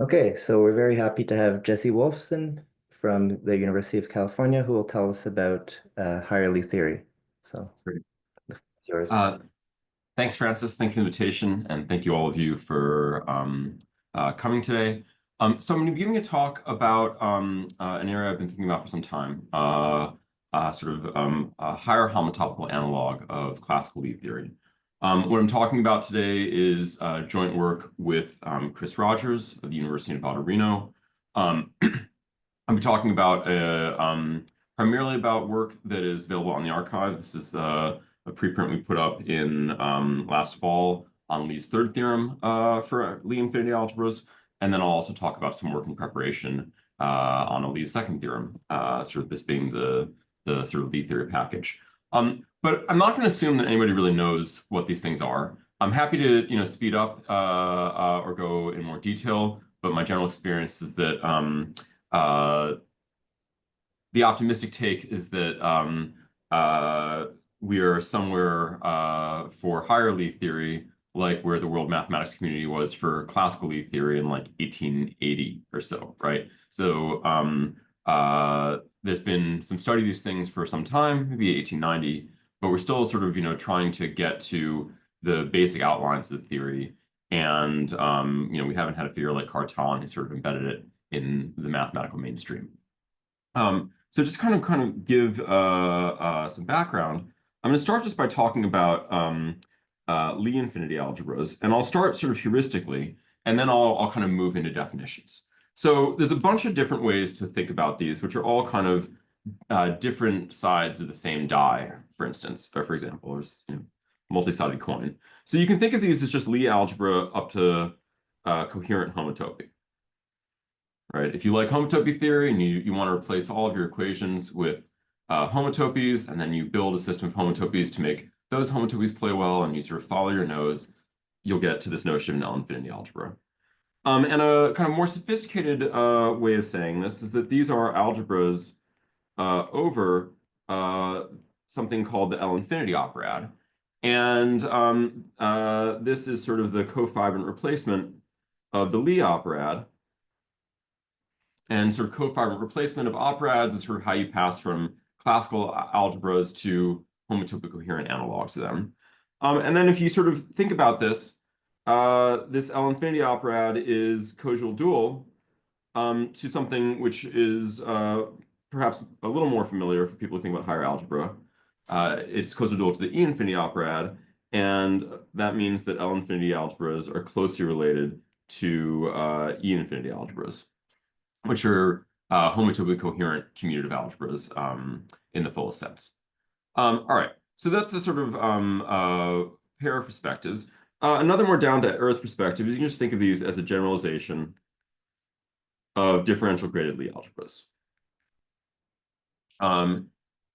Okay, so we're very happy to have Jesse Wolfson from the University of California who will tell us about higher Lie theory. So, Great. the floor is yours. Uh, Thanks, Francis. Thank you for the invitation, and thank you all of you for coming today. So I'm going to be giving a talk about an area I've been thinking about for some time, a higher homotopical analog of classical Lie theory. What I'm talking about today is joint work with Chris Rogers of the University of Nevada, Reno. I'll be talking about primarily about work that is available on the archive. This is a preprint we put up in last fall on Lie's third theorem for Lie infinity algebras, and then I'll also talk about some work in preparation on a Lie's second theorem, sort of this being the sort of Lie theory package. But I'm not going to assume that anybody really knows what these things are. I'm happy to speed up or go in more detail, but my general experience is that uh, the optimistic take is that we are somewhere for higher Lie theory, like where the world mathematics community was for classical Lie theory in like 1880 or so, right? So there's been some study of these things for some time, maybe 1890, but we're still sort of trying to get to the basic outlines of the theory. And we haven't had a figure like Cartan who sort of embedded it in the mathematical mainstream. So just kind of give some background. I'm going to start just by talking about Lie infinity algebras, and I'll start sort of heuristically, and then I'll kind of move into definitions. So there's a bunch of different ways to think about these, which are all kind of different sides of the same die, for instance, or for example, or multi-sided coin. So you can think of these as just Lie algebra up to coherent homotopy. Right? If you like homotopy theory and you want to replace all of your equations with homotopies, and then you build a system of homotopies to make those homotopies play well, and you sort of follow your nose, you'll get to this notion of null infinity algebra. And a kind of more sophisticated way of saying this is that these are algebras over something called the L infinity operad. And this is sort of the cofibrant replacement of the Lie operad. And sort of cofibrant replacement of operads is sort of how you pass from classical algebras to homotopy coherent analogs to them. And then if you sort of think about this, this L infinity operad is cojoule dual to something which is perhaps a little more familiar for people who think about higher algebra. It's cojoule dual to the E infinity operad, and that means that L infinity algebras are closely related to E infinity algebras, which are homotopy coherent commutative algebras in the fullest sense. All right, so that's a sort of pair of perspectives. Another more down-to-earth perspective is you can just think of these as a generalization of differential graded Lie algebras.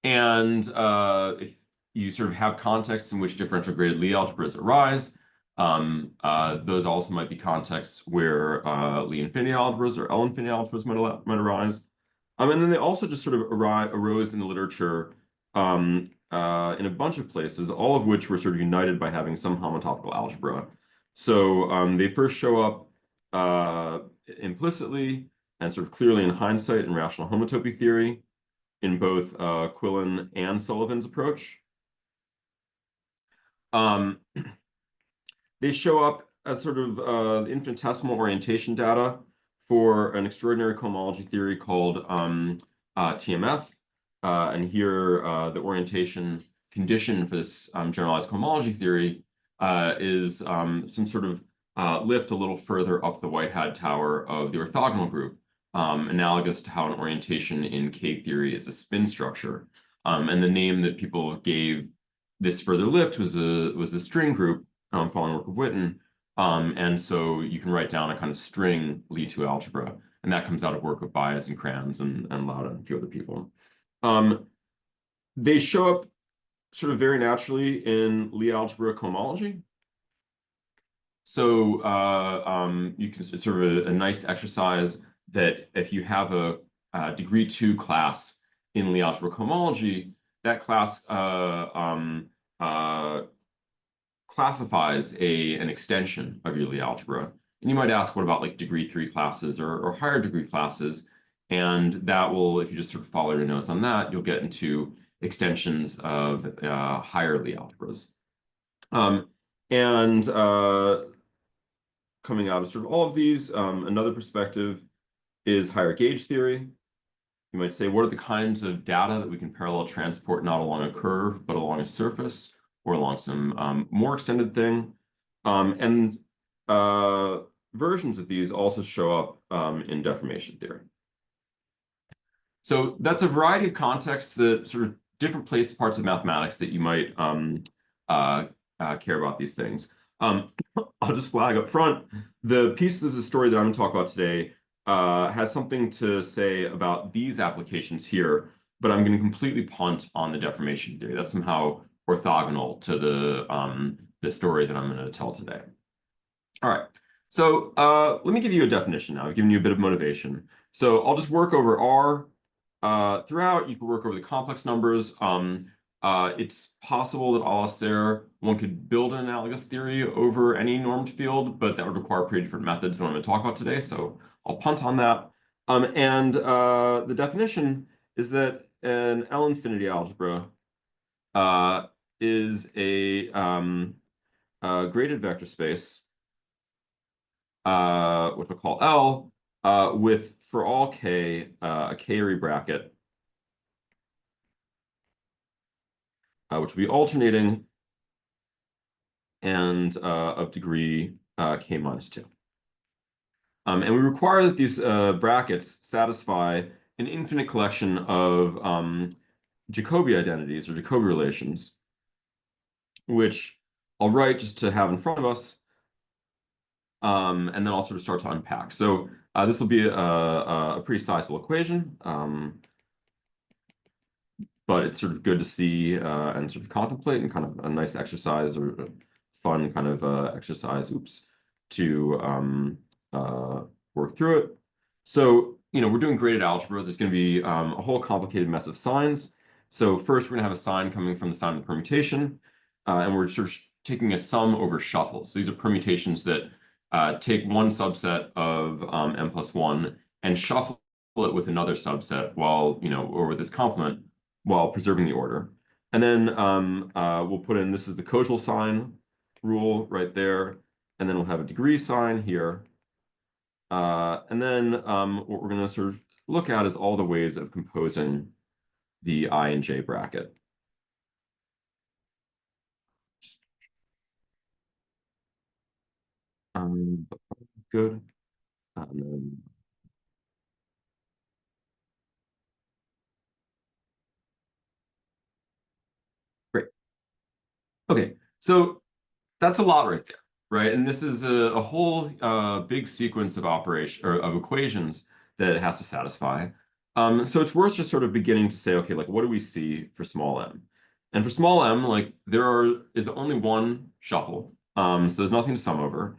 If you sort of have contexts in which differential graded Lie algebras arise, those also might be contexts where Lie infinity algebras or L infinity algebras might arise. And then they also just sort of arose in the literature in a bunch of places, all of which were sort of united by having some homotopical algebra. So they first show up implicitly and sort of clearly in hindsight in rational homotopy theory in both Quillen and Sullivan's approach. They show up as sort of infinitesimal orientation data for an extraordinary cohomology theory called TMF. And here, the orientation condition for this generalized cohomology theory is some sort of lift a little further up the white-hat tower of the orthogonal group, analogous to how an orientation in K theory is a spin structure. And the name that people gave this further lift was a string group following work of Witten. And so you can write down a kind of string Lie2 algebra, and that comes out of work of Baez and Kranz and Lauda and a few other people. They show up sort of very naturally in Lie algebra cohomology. So you can, it's sort of a nice exercise that if you have a degree 2 class in Lie algebra cohomology, that class classifies an extension of your Lie algebra And you might ask, what about like degree 3 classes or higher degree classes? And that will, if you just sort of follow your nose on that, you'll get into extensions of higher Lie algebras. And coming out of sort of all of these, another perspective is higher gauge theory. You might say, what are the kinds of data that we can parallel transport not along a curve, but along a surface or along some more extended thing? And versions of these also show up in deformation theory. So that's a variety of contexts that sort of different parts of mathematics that you might care about these things. I'll just flag up front, the piece of the story that I'm going to talk about today has something to say about these applications here, but I'm going to completely punt on the deformation theory. That's somehow orthogonal to the story that I'm going to tell today. All right, so let me give you a definition now. I've given you a bit of motivation. So I'll just work over R throughout. You can work over the complex numbers. It's possible that a la Serre, one could build an analogous theory over any normed field, but that would require pretty different methods than I'm going to talk about today. So I'll punt on that. The definition is that an L-infinity algebra is a graded vector space, which we'll call L, with, for all k, a k-ary bracket, which will be alternating and of degree k minus 2. And we require that these brackets satisfy an infinite collection of Jacobi identities or Jacobi relations, which I'll write just to have in front of us, and then I'll sort of start to unpack. So this will be a pretty sizable equation, but it's sort of good to see and sort of contemplate, and kind of a nice exercise or a fun kind of exercise, to work through it. So, we're doing graded algebra. There's going to be a whole complicated mess of signs. So first, we're going to have a sign coming from the sign of the permutation, and we're sort of taking a sum over shuffle. So these are permutations that take one subset of n plus 1 and shuffle it with another subset while, or with its complement while preserving the order. And then we'll put in, this is the Koszul sign rule right there. And then we'll have a degree sign here. And then what we're going to sort of look at is all the ways of composing the I and J bracket. Good. And then great. Okay, so that's a lot right there, right? And this is a whole big sequence of operation or of equations that it has to satisfy. So it's worth just sort of beginning to say, okay, like what do we see for small m? And for small m, like is only one shuffle, so there's nothing to sum over.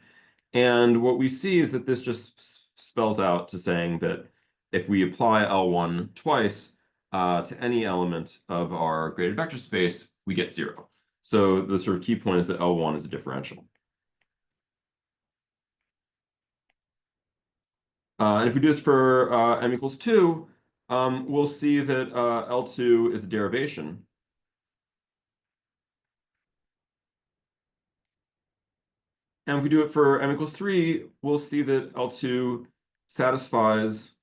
And what we see is that this just spells out to saying that if we apply L1 twice to any element of our graded vector space, we get 0. So the sort of key point is that L1 is a differential. And if we do this for m equals 2, we'll see that L2 is a derivation. And if we do it for m equals 3, we'll see that L2 satisfies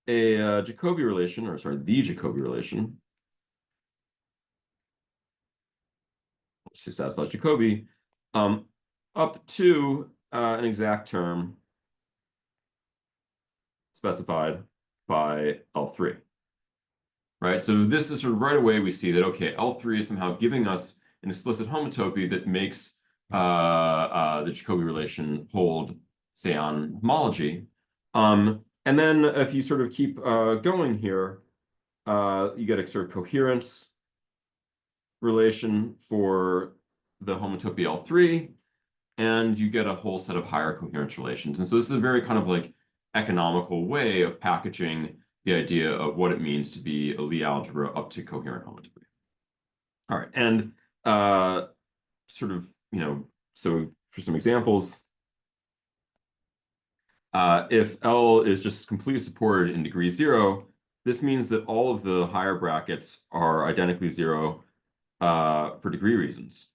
a Jacobi relation, or sorry, the Jacobi relation. She satisfies Jacobi up to an exact term specified by L3. Right, so this is sort of right away we see that, okay, L3 is somehow giving us an explicit homotopy that makes the Jacobi relation hold, say, on homology. And then if you sort of keep going here, you get a sort of coherence relation for the homotopy L3, and you get a whole set of higher coherence relations. And so this is a very kind of like economical way of packaging the idea of what it means to be a Lie algebra up to coherent homotopy. All right, and sort of, so for some examples, If L is just completely supported in degree 0, this means that all of the higher brackets are identically 0 for degree reasons.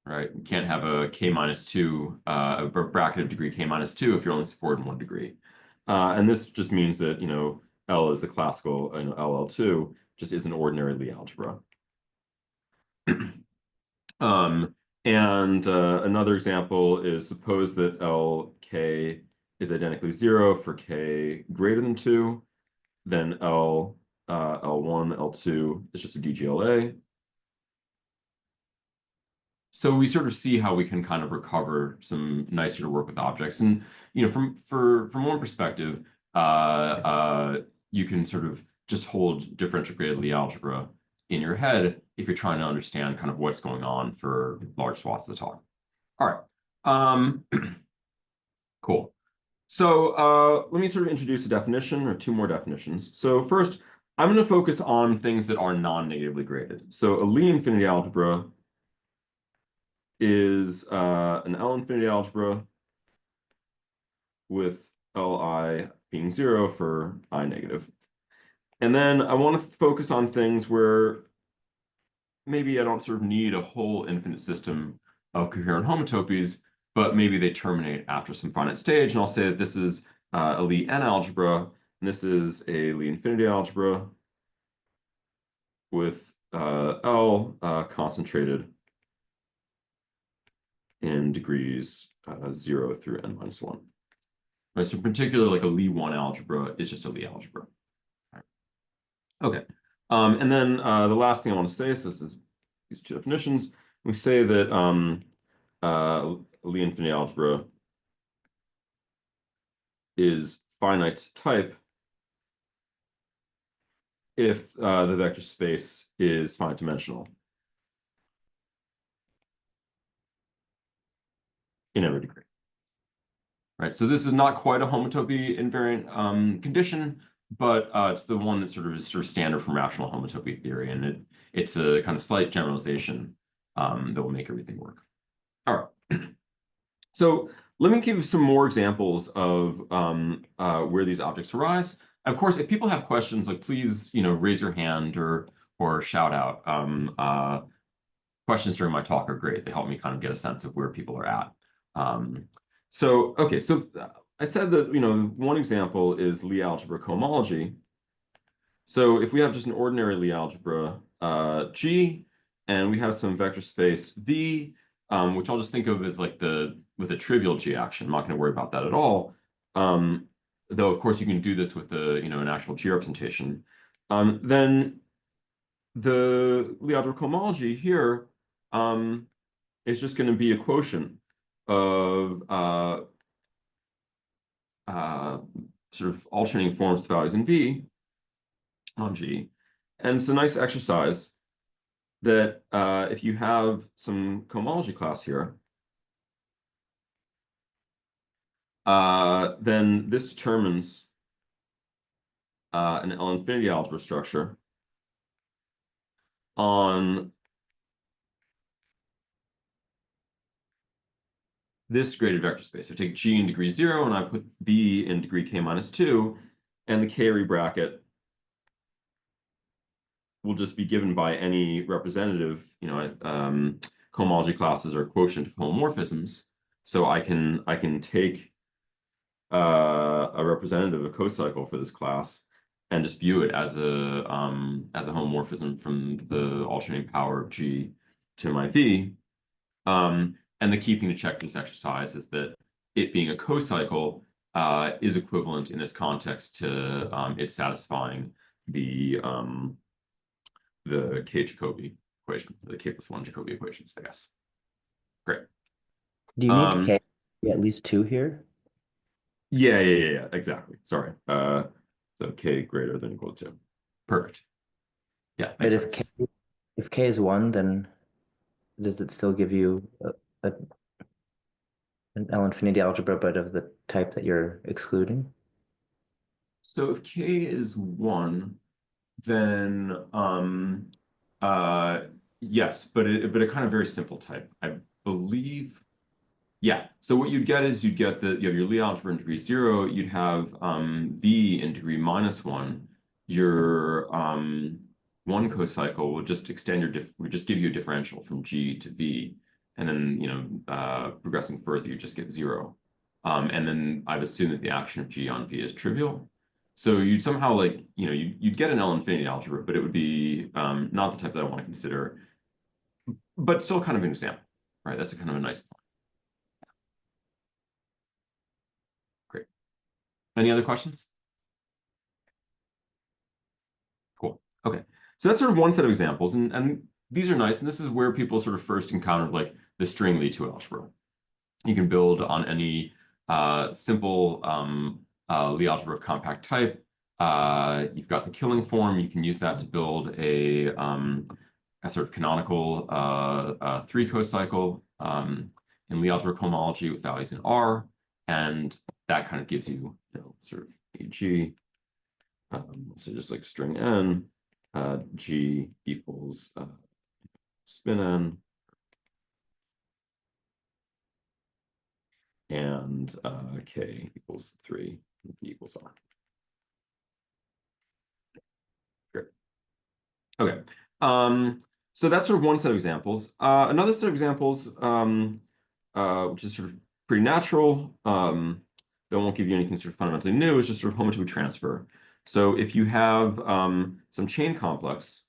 Right? You can't have a k minus 2, a bracket of degree k minus 2 if you're only supported in 1 degree. And this just means that, L is the classical, LL2 just is an ordinary Lie algebra. And another example is suppose that LK is identically 0 for k greater than 2, then L1, L2 is just a DGLA. So we sort of see how we can kind of recover some nicer to work with objects. And, from one perspective, you can sort of just hold differential graded Lie algebra in your head if you're trying to understand kind of what's going on for large swaths of the talk. All right. Cool. So let me sort of introduce a definition or two more definitions. So first, I'm going to focus on things that are non-negatively graded. So a Lie infinity algebra is an L infinity algebra with Li being 0 for I negative. And then I want to focus on things where maybe I don't sort of need a whole infinite system of coherent homotopies, but maybe they terminate after some finite stage. And I'll say that this is a Lie n algebra, and this is a Lie infinity algebra with L concentrated in degrees 0 through n minus 1. Right, so particularly like a Lie 1 algebra is just a Lie algebra. Right. Okay. And then the last thing I want to say, so this is these two definitions. We say that Lie infinity algebra is finite type if the vector space is finite dimensional in every degree. Right, so this is not quite a homotopy invariant condition, but it's the one that sort of standard from rational homotopy theory, and it's a kind of slight generalization that will make everything work. All right. So let me give some more examples of where these objects arise. Of course, if people have questions, like please, raise your hand or shout out. Questions during my talk are great. They help me kind of get a sense of where people are at. So I said that, one example is Lie algebra cohomology. So if we have just an ordinary Lie algebra G, and we have some vector space V, which I'll just think of as like with a trivial G action. I'm not going to worry about that at all. Though of course you can do this with an actual G representation. Then the Lie algebra cohomology here is just going to be a quotient of sort of alternating forms with values in V on G. And it's a nice exercise that if you have some cohomology class here, then this determines an L infinity algebra structure on this graded vector space. I take G in degree 0 and I put B in degree k minus 2, and the K bracket will just be given by any representative, cohomology classes or quotient of homomorphisms. So I can take a representative, a cocycle for this class, and just view it as a homomorphism from the alternating power of G to my V. And the key thing to check for this exercise is that it being a cocycle is equivalent in this context to it satisfying the K Jacobi equation, the K plus 1 Jacobi equations, I guess. Great. Do you need K at least 2 here? Yeah, exactly. Sorry. So K greater than or equal to 2. Perfect. Yeah, But thanks. if K is 1, then does it still give you an L infinity algebra, but of the type that you're excluding? So if K is 1, then yes, but a kind of very simple type. I believe Yeah. So what you'd get is you have your Lie algebra in degree 0. You'd have V in degree -1. Your one cocycle will just extend would just give you a differential from G to V, and then progressing further, you just get 0. And then I've assumed that the action of G on V is trivial. So you'd somehow you'd get an L infinity algebra, but it would be not the type that I want to consider, but still kind of an example, right? That's a kind of a nice point. Great. Any other questions? Cool. Okay. So that's sort of one set of examples, and these are nice, and this is where people sort of first encountered like the string Lie algebra. You can build on any simple Lie algebra of compact type. You've got the killing form. You can use that to build a sort of canonical 3 cocycle in Lie algebra homology with values in R, and that kind of gives you, sort of AG. So just like string n, G equals spin n, and K equals 3, and B equals R. Great. Okay. So that's sort of one set of examples. Another set of examples, which is sort of pretty natural, that won't give you anything sort of fundamentally new, is just sort of homotopy transfer. So if you have some chain complex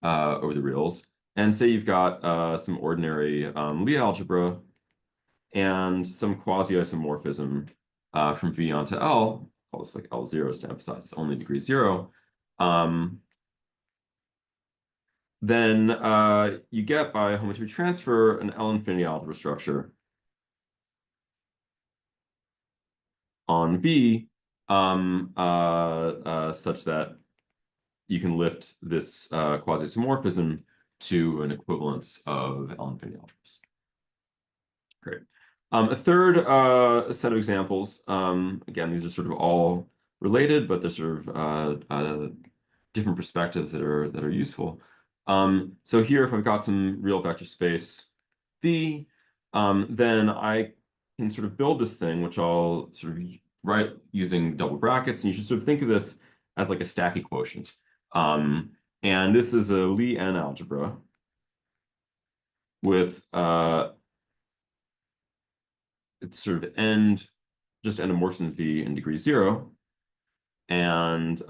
over the reals, and say you've got some ordinary Lie algebra and some quasi-isomorphism from V onto L, call this like L0s to emphasize it's only degree 0, then you get by homotopy transfer an L infinity algebra structure on V such that you can lift this quasi-isomorphism to an equivalence of L infinity algebras. Great. A third set of examples, again, these are sort of all related, but they're sort of different perspectives that are useful. So here, if I've got some real vector space V, then I can sort of build this thing, which I'll sort of write using double brackets, and you should sort of think of this as like a stack quotient. And this is a Lie n algebra with it's sort of just endomorphism V in degree 0, and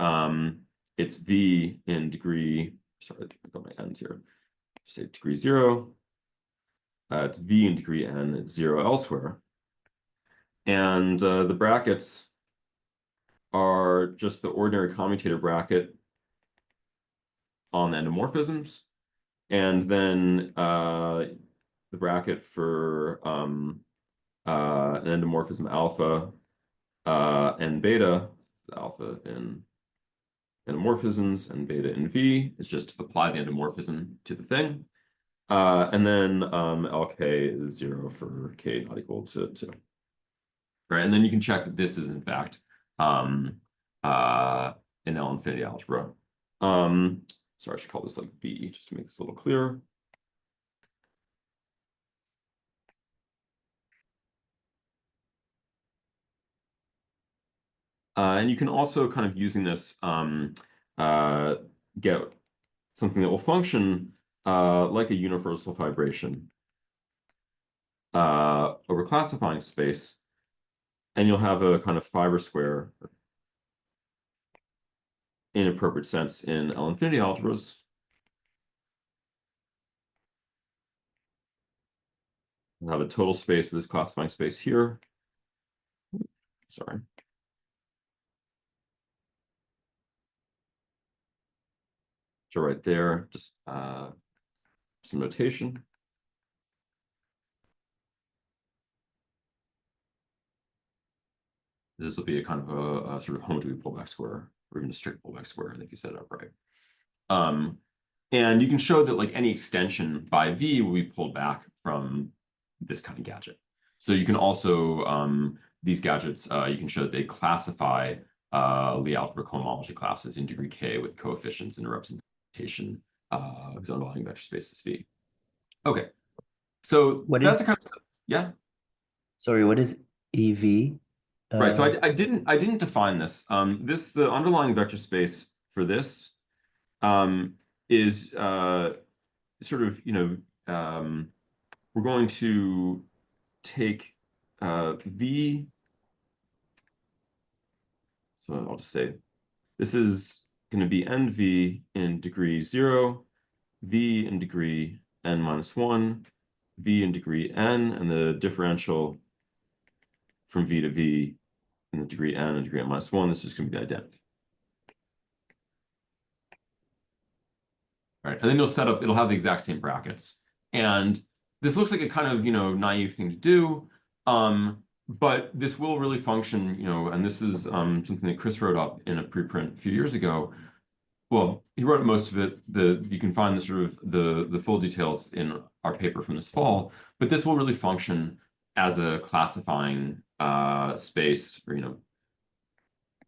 it's V in degree, sorry, I got my n's here, say degree 0, it's V in degree n, it's 0 elsewhere, and the brackets are just the ordinary commutator bracket on the endomorphisms, and then the bracket for an endomorphism alpha and beta, alpha in endomorphisms and beta in V is just apply the endomorphism to the thing. And then LK is 0 for K not equal to 2. Right, and then you can check that this is in fact an L infinity algebra. Sorry, I should call this like B just to make this a little clearer. And you can also kind of using this get something that will function like a universal vibration over classifying space, and you'll have a kind of fiber square in appropriate sense in L infinity algebras. We'll have a total space of this classifying space here. Sorry. So right there, just some notation. This will be a kind of a sort of homotopy pullback square, or even a strict pullback square if you set it up right. And you can show that like any extension by V will be pulled back from this kind of gadget. So you can also, these gadgets, you can show that they classify Lie algebra homology classes in degree K with coefficients and a representation whose underlying vector space is V. Okay, So What that's is, a kind of, yeah. sorry, what is EV? Right. So Uh, I didn't define this. The underlying vector space for this is sort of, we're going to take V. So I'll just say this is going to be NV in degree 0, V in degree n minus 1, V in degree n, and the differential from V to V in the degree n and degree n minus 1. This is going to be the identity. Right. And then it'll have the exact same brackets. And this looks like a kind of, naive thing to do. But this will really function, and this is something that Chris wrote up in a preprint a few years ago. Well, he wrote most of it. You can find the sort of the full details in our paper from this fall, but this will really function as a classifying space, or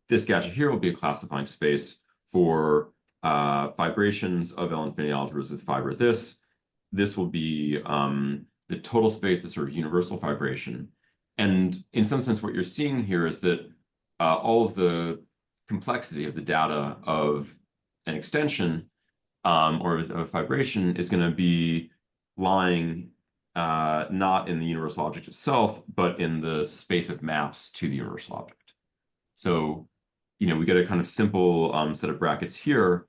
this gadget here will be a classifying space for fibrations of L-infinity algebras with fiber this. This will be the total space, the sort of universal fibration. And in some sense, what you're seeing here is that all of the complexity of the data of an extension or a fibration is going to be lying not in the universal object itself, but in the space of maps to the universal object. So, we get a kind of simple set of brackets here,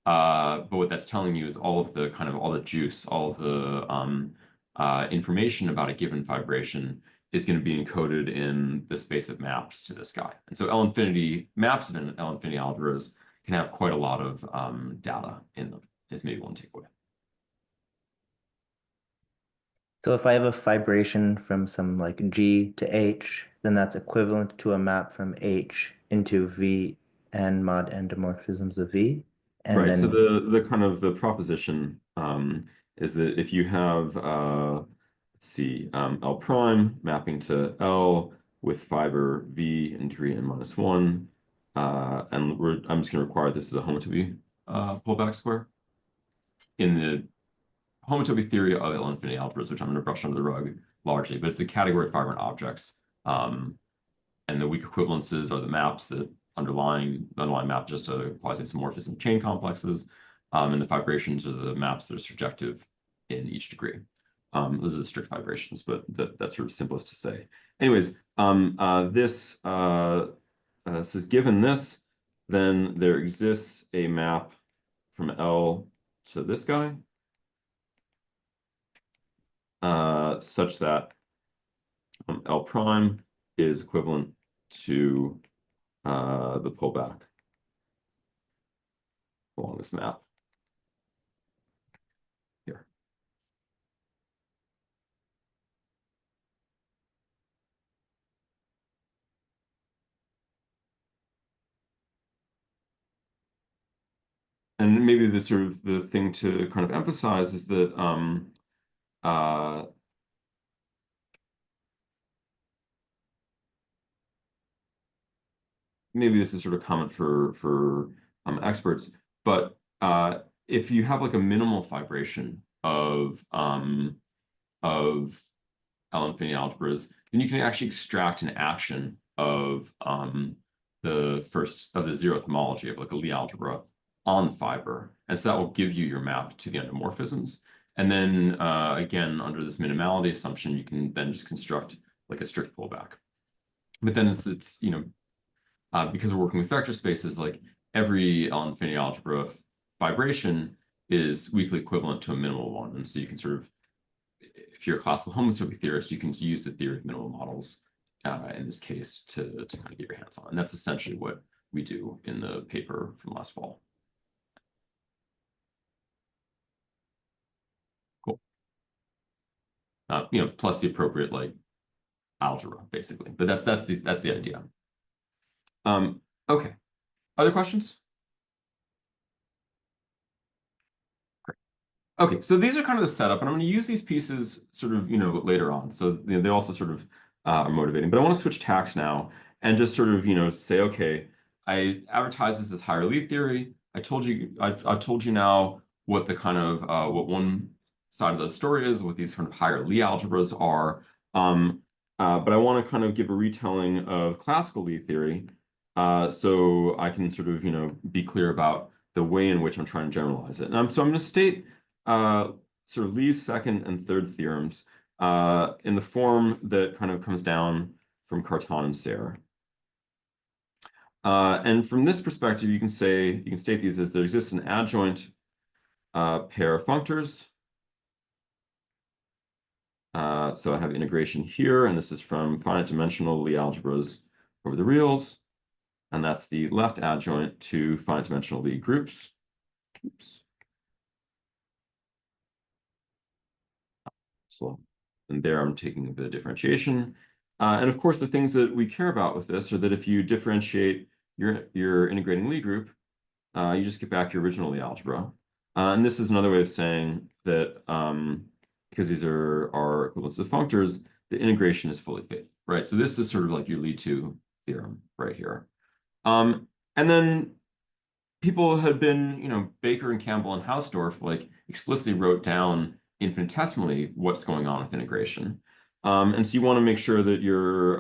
but what that's telling you is all the juice, all of the information about a given fibration is going to be encoded in the space of maps to this guy. And so maps of L-infinity algebras can have quite a lot of data in them, is maybe one takeaway. so if I have a fibration from some like G to H, then that's equivalent to a map from H into V and mod endomorphisms of V. And Right. So then, the kind of the proposition is that if you have let's see, L prime mapping to L with fiber V in degree n minus 1, and I'm just going to require this as a homotopy pullback square in the homotopy theory of L-infinity algebras, which I'm going to brush under the rug largely, but it's a category of fibrant objects. And the weak equivalences are the maps that the underlying map just to quasi-isomorphism chain complexes. And the fibrations are the maps that are surjective in each degree. Those are the strict fibrations, but that's sort of simplest to say. Anyways, this says given this, then there exists a map from L to this guy, such that L prime is equivalent to the pullback along this map here. And maybe the sort of the thing to kind of emphasize is that maybe this is sort of common for experts, but if you have like a minimal fibration of L-infinity algebras, then you can actually extract an action of the zeroth homology of like a Lie algebra on the fiber, and so that will give you your map to the endomorphisms. And then again, under this minimality assumption, you can then just construct like a strict pullback. But then it's because we're working with vector spaces, like every L-infinity algebra fibration is weakly equivalent to a minimal one. And so you can sort of, if you're a classical homotopy theorist, you can use the theory of minimal models in this case to kind of get your hands on. And that's essentially what we do in the paper from last fall. Cool. Plus the appropriate like algebra, basically. But that's the idea. Okay. Other questions? Great. Okay, so these are kind of the setup, and I'm going to use these pieces sort of, later on. So they also sort of are motivating. But I want to switch tacks now and just sort of, say, okay, I advertise this as higher Lie theory. I've told you now what the kind of what one side of the story is, what these sort of higher Lie algebras are. But I want to kind of give a retelling of classical Lie theory, so I can sort of, be clear about the way in which I'm trying to generalize it. So I'm going to state sort of Lie's second and third theorems in the form that kind of comes down from Cartan and Serre. And from this perspective, you can state these as there exists an adjoint pair of functors. So I have integration here, and this is from finite dimensional Lie algebras over the reals. And that's the left adjoint to finite dimensional Lie groups. Oops. So, and there I'm taking a bit of differentiation. And of course, the things that we care about with this are that if you differentiate your integrating Lie group, you just get back your original Lie algebra. And this is another way of saying that because these are equivalents of functors, the integration is fully faithful, right? So this is sort of like your Lie2 theorem right here. And then people had been, Baker and Campbell and Hausdorff like explicitly wrote down infinitesimally what's going on with integration. And so you want to make sure that you're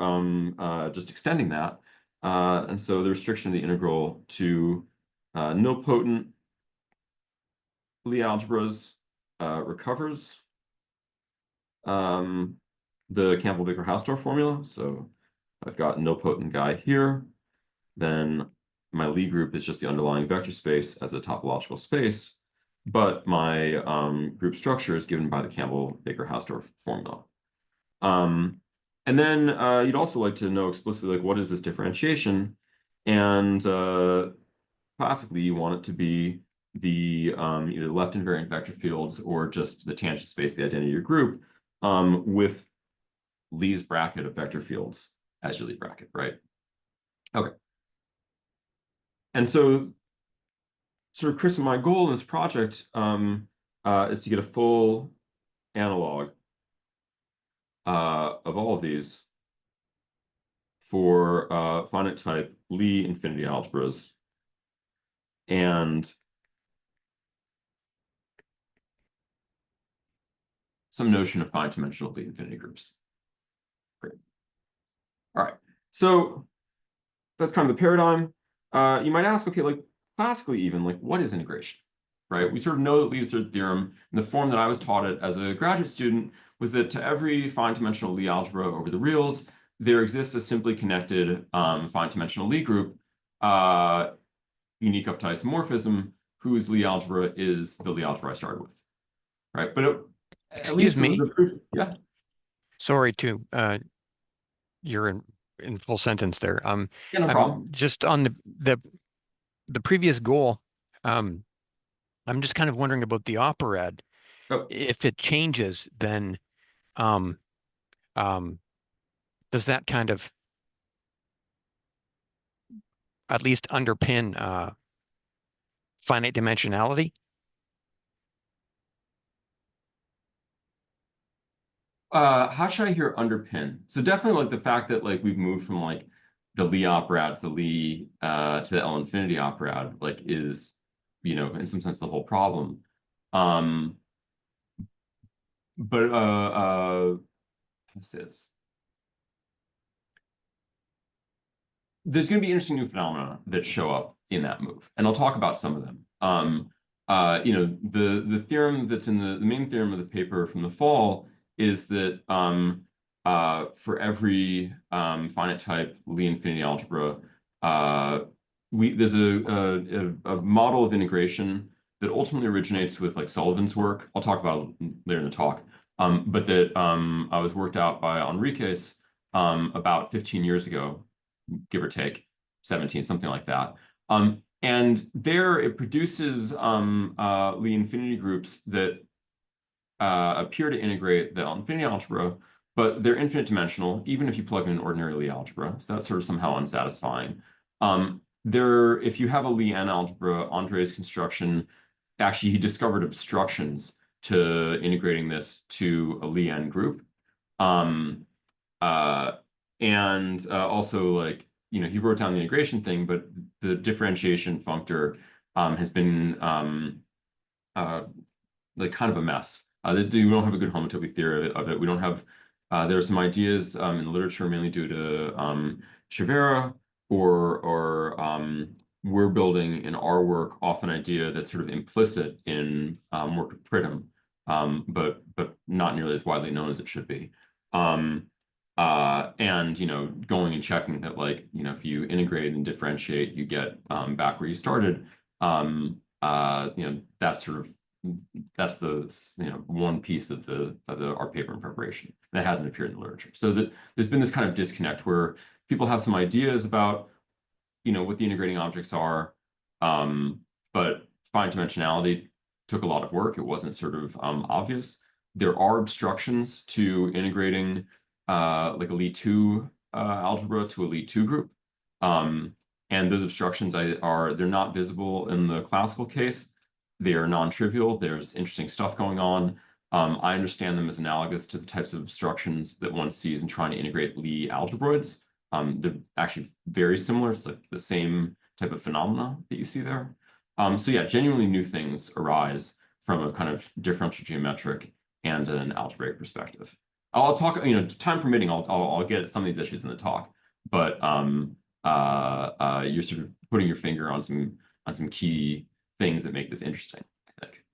just extending that. And so the restriction of the integral to nilpotent Lie algebras recovers the Campbell-Baker-Hausdorff formula. So I've got nilpotent guy here. Then my Lie group is just the underlying vector space as a topological space, but my group structure is given by the Campbell-Baker-Hausdorff formula. And then you'd also like to know explicitly, like, what is this differentiation? And classically, you want it to be the either left invariant vector fields or just the tangent space, the identity of your group, with Lie's bracket of vector fields as your Lie bracket, right? Okay. And so, sort of, Chris, my goal in this project is to get a full analog of all of these for finite type Lie infinity algebras and some notion of finite dimensional Lie infinity groups. Great. All right. So that's kind of the paradigm. You might ask, okay, like classically even, like what is integration, right? We sort of know that Lie's third theorem in the form that I was taught it as a graduate student was that to every finite dimensional Lie algebra over the reals, there exists a simply connected finite dimensional Lie group, unique up to isomorphism, whose Lie algebra is the Lie algebra I started with, right? But Excuse me. Yeah. Sorry to you're in full sentence there. Yeah, no problem. Just on the previous goal, I'm just kind of wondering about the operad. Oh. If it changes, then does that kind of at least underpin finite dimensionality? How should I hear underpin? So definitely like the fact that like we've moved from like the Lie operad to the Lie to the L infinity operad like is, in some sense the whole problem. But what's this? There's going to be interesting new phenomena that show up in that move, and I'll talk about some of them. The theorem that's in the main theorem of the paper from the fall is that for every finite type Lie infinity algebra, there's a model of integration that ultimately originates with like Sullivan's work. I'll talk about it later in the talk, but that was worked out by Henriques about 15 years ago, give or take 17, something like that. And there it produces Lie infinity groups that appear to integrate the infinity algebra, but they're infinite dimensional, even if you plug in an ordinary Lie algebra. So that's sort of somehow unsatisfying. If you have a Lie n algebra, Andre's construction, actually he discovered obstructions to integrating this to a Lie n group. Also like, he wrote down the integration thing, but the differentiation functor has been like kind of a mess We don't have a good homotopy theory of it. We don't have. There are some ideas in the literature, mainly due to Chevera, or we're building in our work off an idea that's sort of implicit in work of Pridham, but not nearly as widely known as it should be. And going and checking that, like, if you integrate and differentiate, you get back where you started. That's sort of the one piece of our paper in preparation that hasn't appeared in the literature. So that there's been this kind of disconnect where people have some ideas about what the integrating objects are, but fine dimensionality took a lot of work. It wasn't sort of obvious. There are obstructions to integrating like a Lie 2 algebra to a Lie 2 group. And those obstructions they're not visible in the classical case. They are non-trivial. There's interesting stuff going on. I understand them as analogous to the types of obstructions that one sees in trying to integrate Lie algebroids. They're actually very similar. It's like the same type of phenomena that you see there. So yeah, genuinely new things arise from a kind of differential geometric and an algebraic perspective. I'll talk, time permitting, I'll get at some of these issues in the talk, but you're sort of putting your finger on some key things that make this interesting, I think.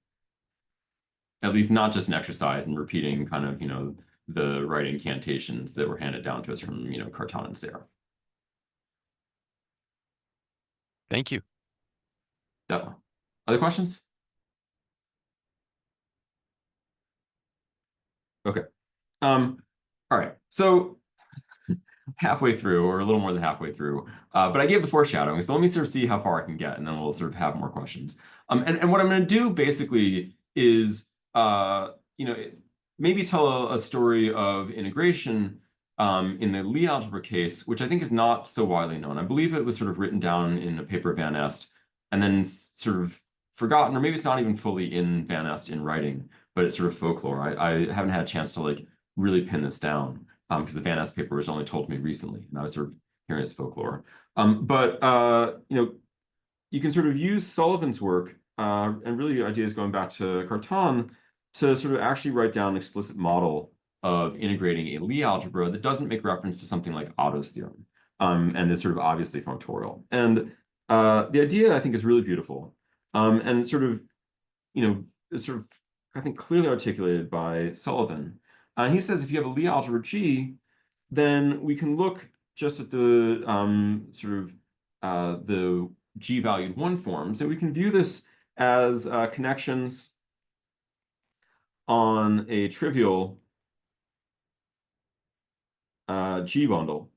At least not just an exercise in repeating kind of, the right incantations that were handed down to us from, Cartan and Serre. Thank you. Definitely. Other questions? Okay. All right. So halfway through, or a little more than halfway through, but I gave the foreshadowing, so let me sort of see how far I can get, and then we'll sort of have more questions. And what I'm going to do basically is, maybe tell a story of integration in the Lie algebra case, which I think is not so widely known. I believe it was sort of written down in a paper of Van Est, and then sort of forgotten, or maybe it's not even fully in Van Est in writing, but it's sort of folklore. I haven't had a chance to like really pin this down because the Van Est paper was only told to me recently, and I was sort of hearing it as folklore. But you can sort of use Sullivan's work and really ideas going back to Cartan to sort of actually write down an explicit model of integrating a Lie algebra that doesn't make reference to something like Otto's theorem, and is sort of obviously functorial. And the idea, I think, is really beautiful, and sort of, I think, clearly articulated by Sullivan. He says if you have a Lie algebra G, then we can look just at the the G-valued one forms, and we can view this as connections on a trivial G bundle.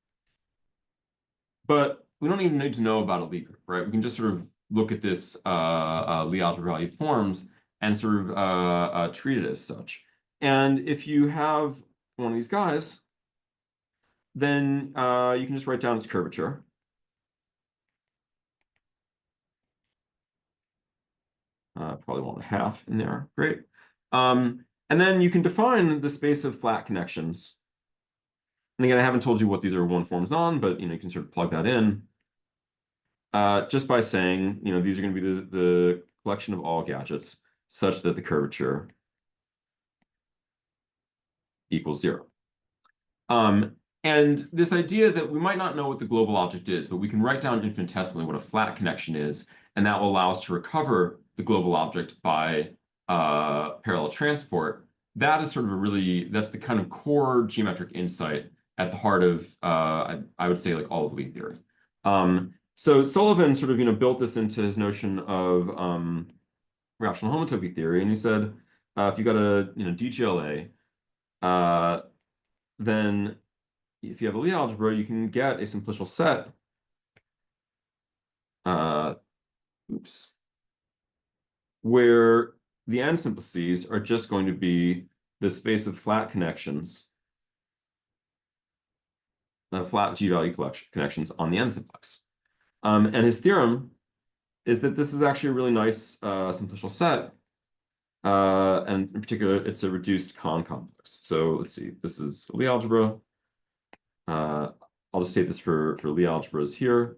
But we don't even need to know about a Lie group, right? We can just sort of look at this Lie algebra valued forms and sort of treat it as such. And if you have one of these guys, then you can just write down its curvature. Probably 1.5 in there. Great. And then you can define the space of flat connections. And again, I haven't told you what these are one forms on, but you can sort of plug that in just by saying these are going to be the collection of all gadgets such that the curvature equals 0. And this idea that we might not know what the global object is, but we can write down infinitesimally what a flat connection is, and that will allow us to recover the global object by parallel transport. That is sort of that's the kind of core geometric insight at the heart of, I would say, like all of Lie theory. So Sullivan sort of, built this into his notion of rational homotopy theory, and he said, if you got a, DGLA, then if you have a Lie algebra, you can get a simplicial set. Where the n simplices are just going to be the space of flat connections, flat G-value connections on the n simplex. And his theorem is that this is actually a really nice simplicial set. And in particular, it's a reduced Kahn complex. So let's see, this is Lie algebra. I'll just state this for Lie algebras here.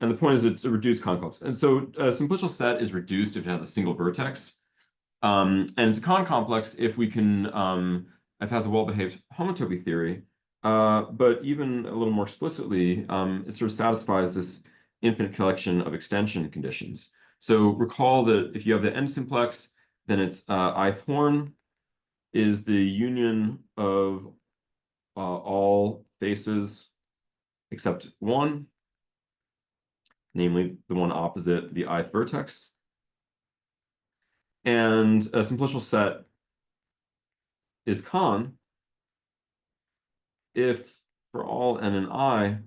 And the point is it's a reduced concomplex. And so a simplicial set is reduced if it has a single vertex. And it's a concomplex if we can, if it has a well-behaved homotopy theory. But even a little more explicitly, it sort of satisfies this infinite collection of extension conditions. So recall that if you have the n simplex, then its ith horn is the union of all faces except one, namely the one opposite the ith vertex. And a simplicial set is con if for all n and I,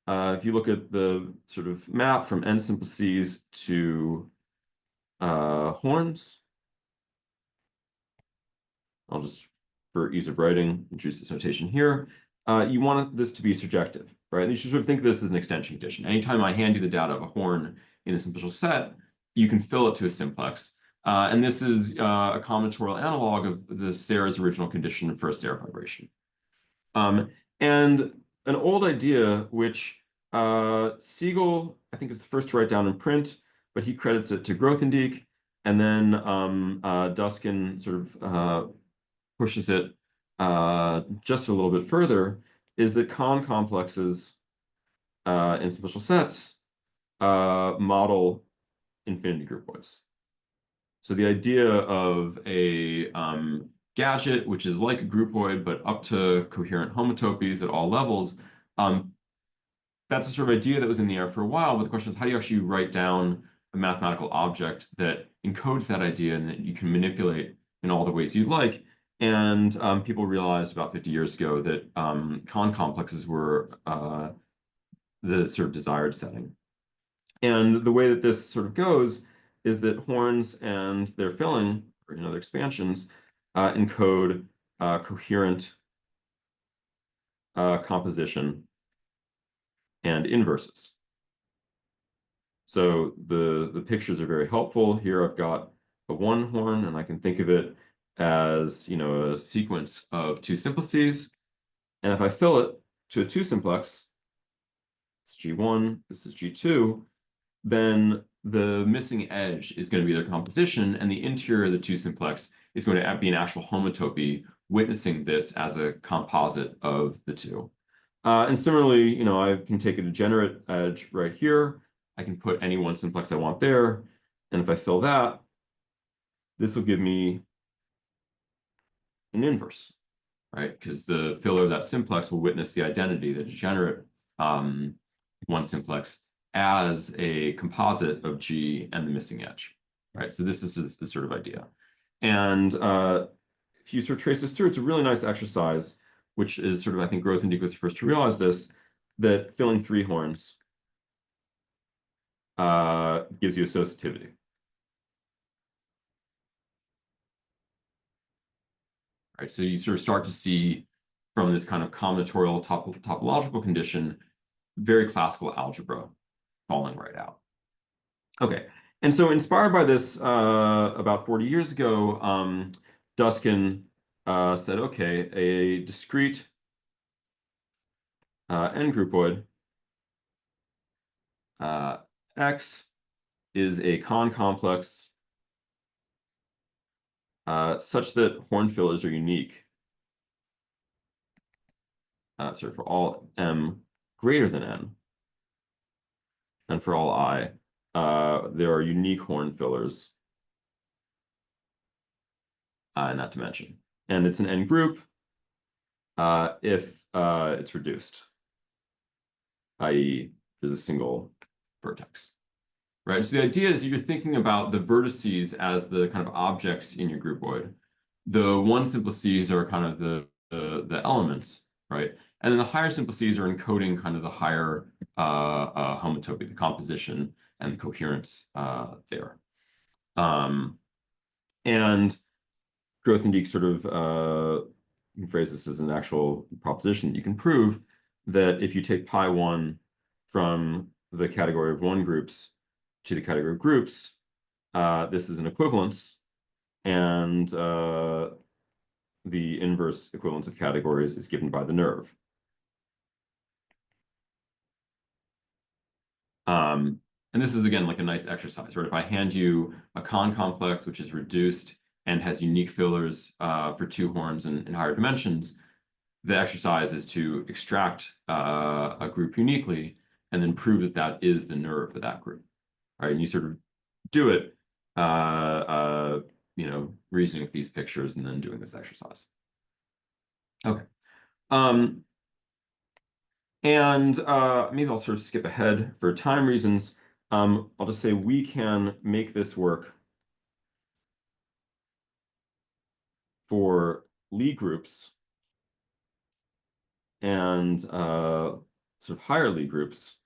if you look at the sort of map from n simplices to horns, I'll just, for ease of writing, introduce this notation here. You want this to be surjective, right? You should sort of think of this as an extension condition. Anytime I hand you the data of a horn in a simplicial set, you can fill it to a simplex. And this is a combinatorial analog of the Serre's original condition for a Serre vibration. And an old idea, which Siegel, I think, is the first to write down in print, but he credits it to Grothendieck, and then Duskin sort of pushes it just a little bit further, is that con complexes in simplicial sets model infinity groupoids. So the idea of a gadget, which is like a groupoid, but up to coherent homotopies at all levels, that's a sort of idea that was in the air for a while, but the question is, how do you actually write down a mathematical object that encodes that idea and that you can manipulate in all the ways you'd like? And people realized about 50 years ago that con complexes were the sort of desired setting. And the way that this sort of goes is that horns and their filling, or their expansions, encode coherent composition and inverses. So the pictures are very helpful. Here I've got a one horn, and I can think of it as a sequence of two simplices. And if I fill it to a two simplex, it's G1, this is G2, then the missing edge is going to be their composition, and the interior of the two simplex is going to be an actual homotopy, witnessing this as a composite of the two. And similarly, I can take a degenerate edge right here. I can put any one simplex I want there. And if I fill that, this will give me an inverse, right? Because the filler of that simplex will witness the identity, the degenerate one simplex, as a composite of G and the missing edge, right? So this is the sort of idea. And if you sort of trace this through, it's a really nice exercise, which is sort of, I think, Grothendieck was the first to realize this, that filling three horns gives you associativity. Right, so you sort of start to see from this kind of combinatorial topological condition, very classical algebra falling right out. Okay, and so inspired by this about 40 years ago, Duskin said, okay, a discrete n groupoid X is a con complex such that horn fillers are unique. So for all m greater than n, and for all I, there are unique horn fillers in that dimension. And it's an n group if it's reduced, i.e. there's a single vertex. Right, so the idea is you're thinking about the vertices as the kind of objects in your groupoid. The one simplices are kind of the elements, right? And then the higher simplices are encoding kind of the higher homotopy, the composition and the coherence there. And Grothendieck sort of phrases this as an actual proposition that you can prove that if you take pi 1 from the category of one groups to the category of groups, this is an equivalence, and the inverse equivalence of categories is given by the nerve. And this is, again, like a nice exercise, right? If I hand you a Kahn complex, which is reduced and has unique fillers for two horns in higher dimensions, the exercise is to extract a group uniquely and then prove that that is the nerve of that group. All right, and you sort of do it, reasoning with these pictures and then doing this exercise. Okay. And maybe I'll sort of skip ahead for time reasons. I'll just say we can make this work for Lie groups and sort of higher Lie groups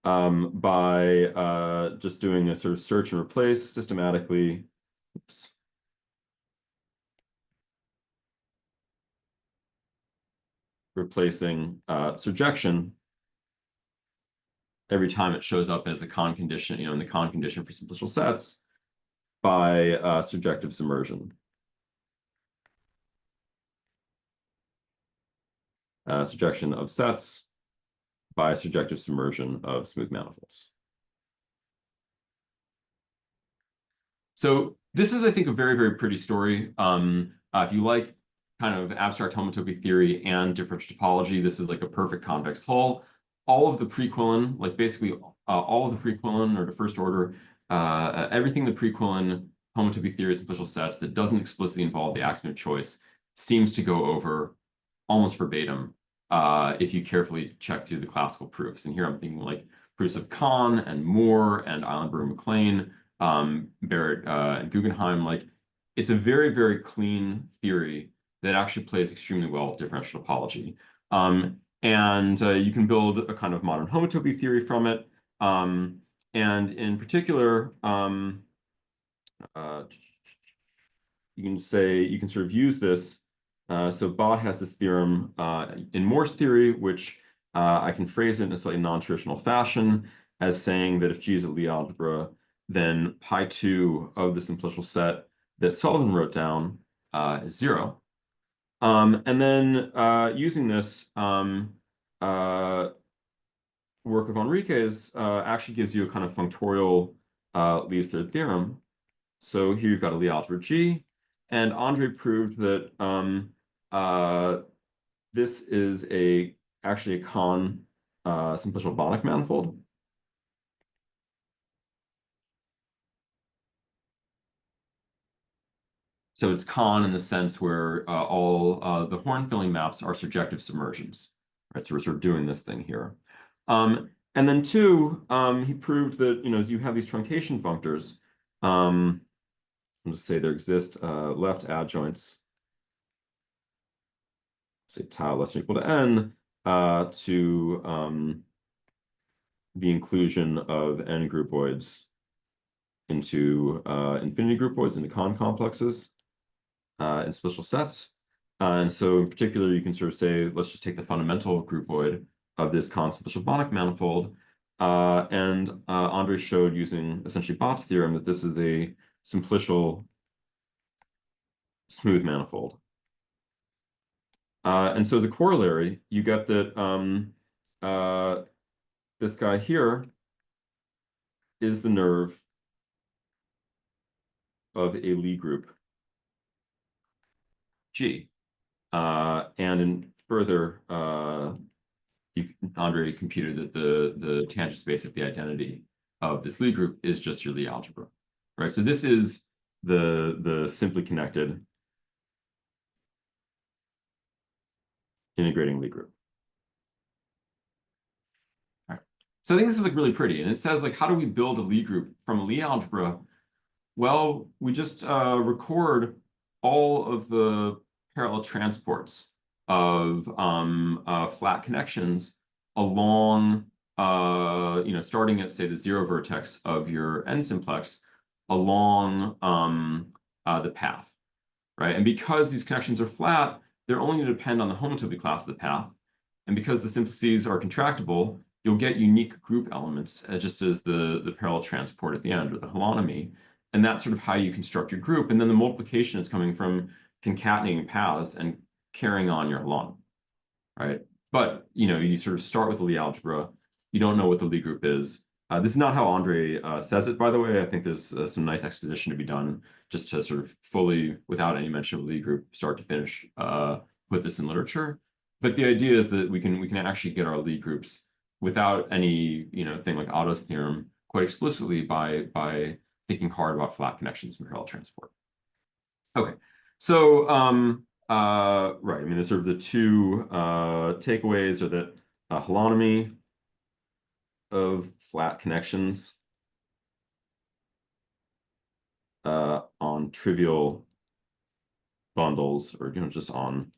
by just doing a sort of search and replace systematically. Oops. Replacing surjection every time it shows up as a Kahn condition, in the Kahn condition for simplicial sets by surjective submersion. Surjection of sets by surjective submersion of smooth manifolds. So this is, I think, a very, very pretty story. If you like kind of abstract homotopy theory and differential topology, this is like a perfect convex hull. All of the prequilin, like basically all of the prequilin or the first order, everything the prequilin homotopy theory simplicial sets that doesn't explicitly involve the axiom of choice seems to go over almost verbatim if you carefully check through the classical proofs. And here I'm thinking like proofs of Kahn and Moore and Eilenberg-MacLean, Barrett and Guggenheim. Like, it's a very, very clean theory that actually plays extremely well with differential topology. And you can build a kind of modern homotopy theory from it. And in particular, you can sort of use this. So Bott has this theorem in Moore's theory, which I can phrase it in a slightly non-traditional fashion as saying that if G is a Lie algebra, then pi2 of the simplicial set that Sullivan wrote down is 0. And then using this work of Henriques actually gives you a kind of functorial Lie's third theorem. So here you've got a Lie algebra G, and Andre proved that this is actually a Kahn simplicial Banach manifold. So it's Kahn in the sense where all the horn filling maps are surjective submersions, right? So we're sort of doing this thing here. And then two, he proved that, you have these truncation functors. I'll just say there exist left adjoints, say tau less than or equal to n, to the inclusion of n groupoids into infinity groupoids into Kahn complexes in special sets. And so in particular, you can sort of say, let's just take the fundamental groupoid of this Kahn simplicial Banach manifold. And Andre showed using essentially Bott's theorem that this is a simplicial smooth manifold. And so as a corollary, you get that this guy here is the nerve of a Lie group G. And in further, Andre computed that the tangent space of the identity of this Lie group is just your Lie algebra, right? So this is the simply connected integrating Lie group. All right. So I think this is like really pretty, and it says like, how do we build a Lie group from a Lie algebra? Well, we just record all of the parallel transports of flat connections along, starting at, say, the 0 vertex of your n simplex along the path, right? And because these connections are flat, they're only going to depend on the homotopy class of the path. And because the simplices are contractible, you'll get unique group elements, just as the parallel transport at the end, or the holonomy. And that's sort of how you construct your group. And then the multiplication is coming from concatenating paths and carrying on your holonomy, right? But, you sort of start with a Lie algebra, You don't know what the Lie group is. This is not how Andre says it, by the way. I think there's some nice exposition to be done just to sort of fully, without any mention of Lie group, start to finish, put this in literature. But the idea is that we can actually get our Lie groups without any thing like Otto's theorem quite explicitly by thinking hard about flat connections in parallel transport. Okay, so right, I mean, there's sort of the two takeaways are that holonomy of flat connections on trivial bundles, or just on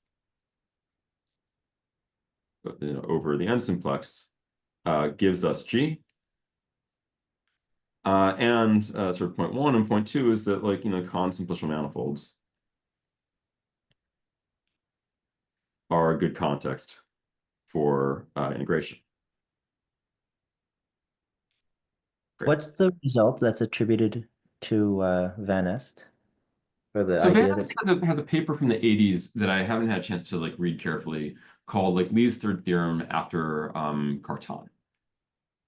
over the n simplex gives us G. And sort of point one and point two is that con-simplicial manifolds are a good context for integration. Great. What's the result that's attributed to Van Est? Or the So idea Van Est had the paper from the 80s that I haven't had a chance to read carefully, called Lie's third theorem after Cartan.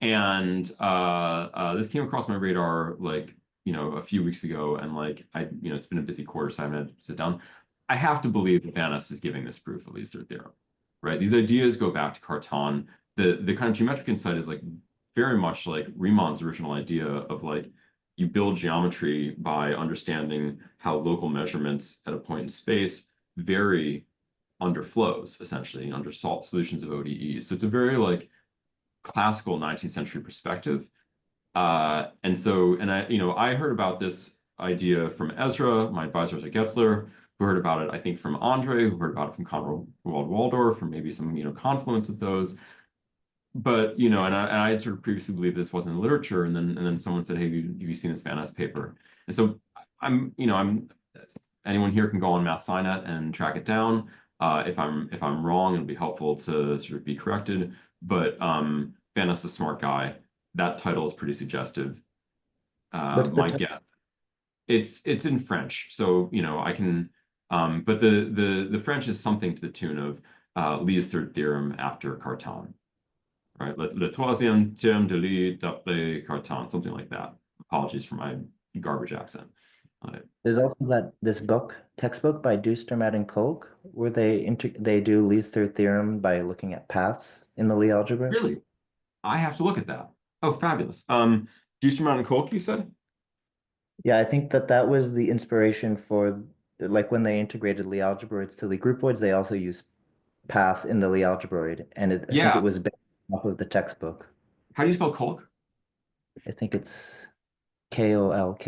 And this came across my radar a few weeks ago, and it's been a busy quarter, so I haven't had to sit down. I have to believe that Van Est is giving this proof of Lie's third theorem, right? These ideas go back to Cartan. The kind of geometric insight is very much like Riemann's original idea of you build geometry by understanding how local measurements at a point in space vary under flows, essentially under solutions of ODEs. So it's a very classical 19th century perspective. I heard about this idea from Ezra, my advisors at Getzler, who heard about it, I think, from Andre, who heard about it from Conrad Waldorf, from maybe some confluence of those. But and I had sort of previously believed this wasn't in literature, and then someone said, "Hey, have you seen this Van Est paper?" And so I'm anyone here can go on MathSciNet and track it down. If I'm wrong, it'll be helpful to sort of be corrected. But Van Est is a smart guy. That title is pretty suggestive. What's the My guess, it's in French, so I can. But the French is something to the tune of Lie's third theorem after Cartan. Right, le troisième terme de Lie d'après Cartan, something like that. Apologies for my garbage accent. There's also this textbook by Dustermatt and Kolk, where they do Lie's third theorem by looking at paths in the Lie algebra. Really? I have to look at that. Oh, fabulous. Dustermatt and Kolk, you said? Yeah, I think that was the inspiration for when they integrated Lie algebroids to Lie groupoids, they also used paths in the Lie algebroid, and I think it was based off of the textbook. How do you spell Kolk? I think it's Kolk.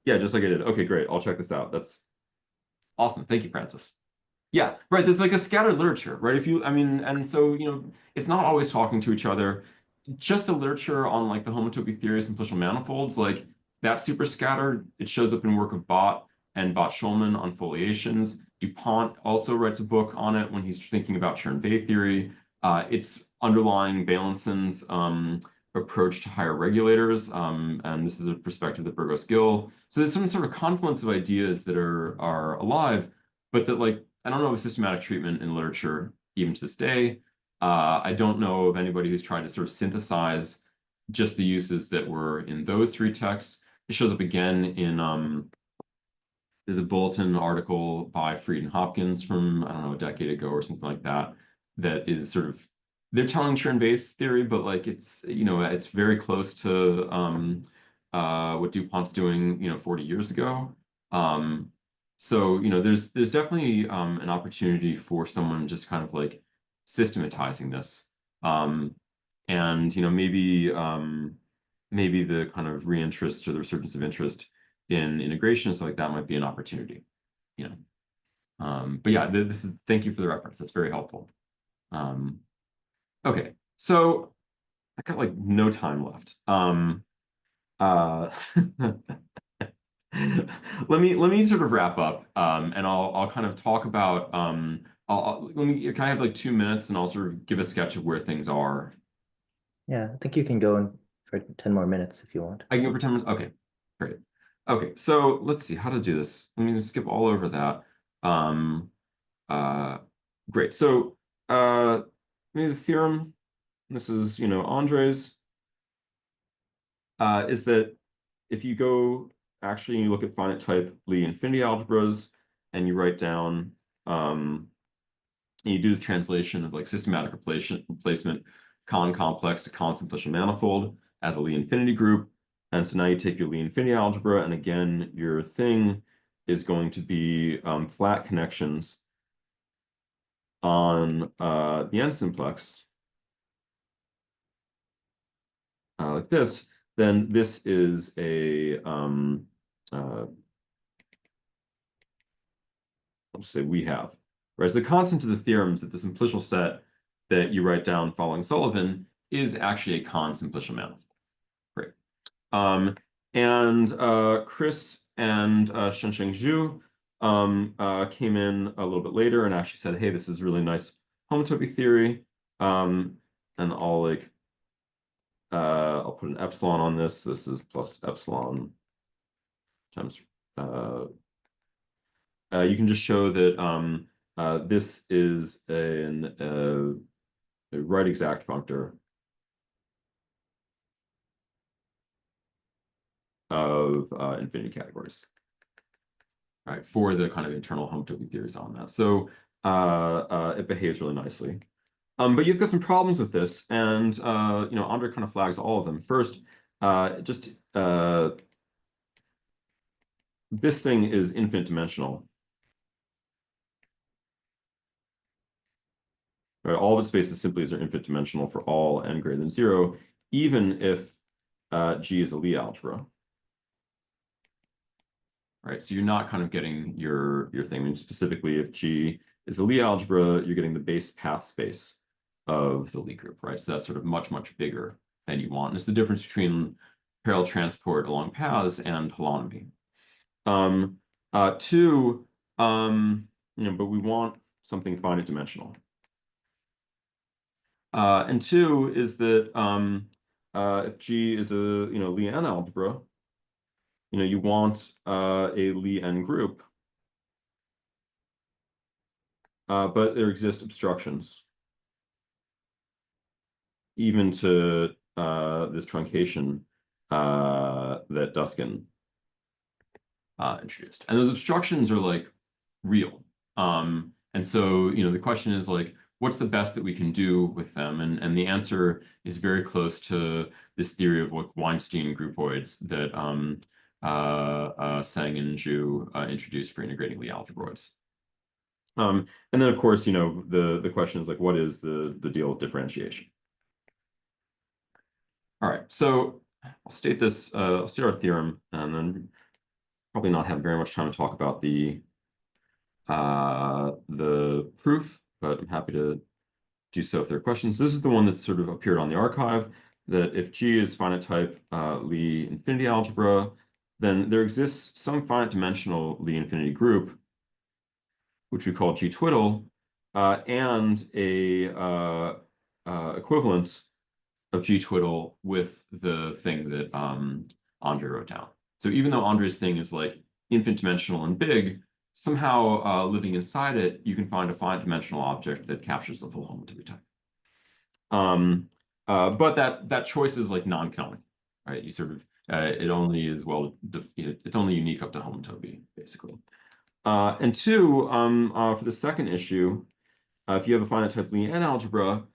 Yeah, just like I did. Okay, great. I'll check this out. That's awesome. Thank you, Francis. Yeah, right. There's a scattered literature, right? And so, it's not always talking to each other. Just the literature on the homotopy theory of simplicial manifolds, that's super scattered. It shows up in work of Bott and Bott-Schulman on foliations. DuPont also writes a book on it when he's thinking about Chern-Weil theory. It's underlying Balançon's approach to higher regulators, and this is a perspective that Burgos-Gill. So there's some sort of confluence of ideas that are alive, but that I don't know of a systematic treatment in literature even to this day. I don't know of anybody who's tried to sort of synthesize just the uses that were in those three texts. It shows up again in there's a bulletin article by Fried and Hopkins from, I don't know, a decade ago or something like that, that is sort of, they're telling Chern-Weil theory, but it's it's very close to what DuPont's doing 40 years ago. So there's definitely an opportunity for someone just kind of systematizing this, and maybe the kind of reinterest or the resurgence of interest in integration, so that might be an opportunity. But yeah, thank you for the reference. That's very helpful. Okay, so I got no time left. Let me sort of wrap up, and I'll kind of talk about can I have 2 minutes, and I'll sort of give a sketch of where things are. Yeah, I think you can go in for 10 more minutes if you want. I can go for 10 minutes. Okay, great. Okay, so let's see how to do this. Let me skip all over that. Great. So maybe the theorem this is, Andre's, is that if you go, actually, you look at finite type Lie infinity algebras, and you write down, and you do the translation of like systematic replacement, Kahn complex to Kahn simplicial manifold as a Lie infinity group. And so now you take your Lie infinity algebra, and again, your thing is going to be flat connections on the n simplex, like this. Then this is a I'll just say we have. Whereas the constant of the theorems that the simplicial set that you write down following Sullivan is actually a Kahn simplicial manifold. Great. And Chris and Shensheng Zhu came in a little bit later and actually said, hey, this is really nice homotopy theory. And I'll put an epsilon on this. This is plus epsilon times. You can just show that this is a right exact functor of infinity categories. All right, for the kind of internal homotopy theories on that. So it behaves really nicely. But you've got some problems with this, and Andre kind of flags all of them. First, this thing is infinite dimensional. Right, all of its spaces simply are infinite dimensional for all n greater than 0, even if G is a Lie algebra. Right, so you're not kind of getting your thing. I mean, specifically, if G is a Lie algebra, you're getting the base path space of the Lie group, right? So that's sort of much, much bigger than you want. And it's the difference between parallel transport along paths and holonomy. Two, but we want something finite dimensional. And two is that if G is a Lie n algebra, you want a Lie n group, but there exist obstructions even to this truncation that Duskin introduced. And those obstructions are like real. And so, the question is like, what's the best that we can do with them? And the answer is very close to this theory of what Weinstein groupoids that Sang and Zhu introduced for integrating Lie algebroids. And then, of course, the question is like, what is the deal with differentiation? All right, so I'll state this, I'll state our theorem, and then probably not have very much time to talk about the proof, but I'm happy to do so if there are questions. This is the one that sort of appeared on the archive, that if G is finite type Lie infinity algebra, then there exists some finite dimensional Lie infinity group, which we call G twiddle, and a equivalence of G twiddle with the thing that Andre wrote down. So even though Andre's thing is like infinite dimensional and big, somehow living inside it, you can find a finite dimensional object that captures the full homotopy type. But that choice is like non-canonical, right? You sort of it only is it's only unique up to homotopy, basically. And two, for the second issue, if you have a finite type Lie n algebra,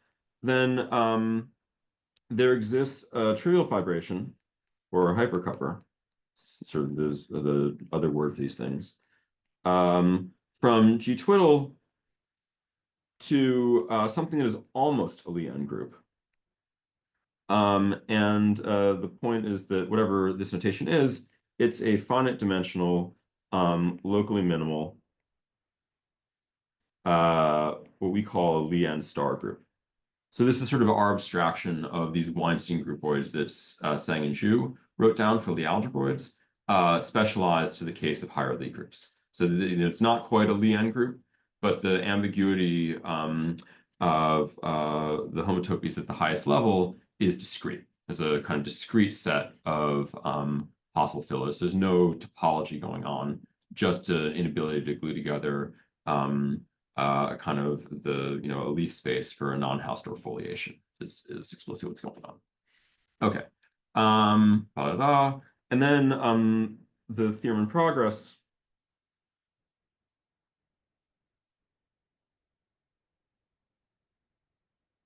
then there exists a trivial fibration or a hypercover, sort of the other word for these things, from G twiddle to something that is almost a Lie n group. And the point is that whatever this notation is, it's a finite dimensional, locally minimal, what we call a Lie n star group. So this is sort of our abstraction of these Weinstein groupoids that Sang and Zhu wrote down for Lie algebroids, specialized to the case of higher Lie groups. So it's not quite a Lie n group, but the ambiguity of the homotopies at the highest level is discrete. There's a kind of discrete set of possible fillers. There's no topology going on, just an inability to glue together kind of a leaf space for a non-Hausdorff foliation is explicitly what's going on. Okay. And then the theorem in progress.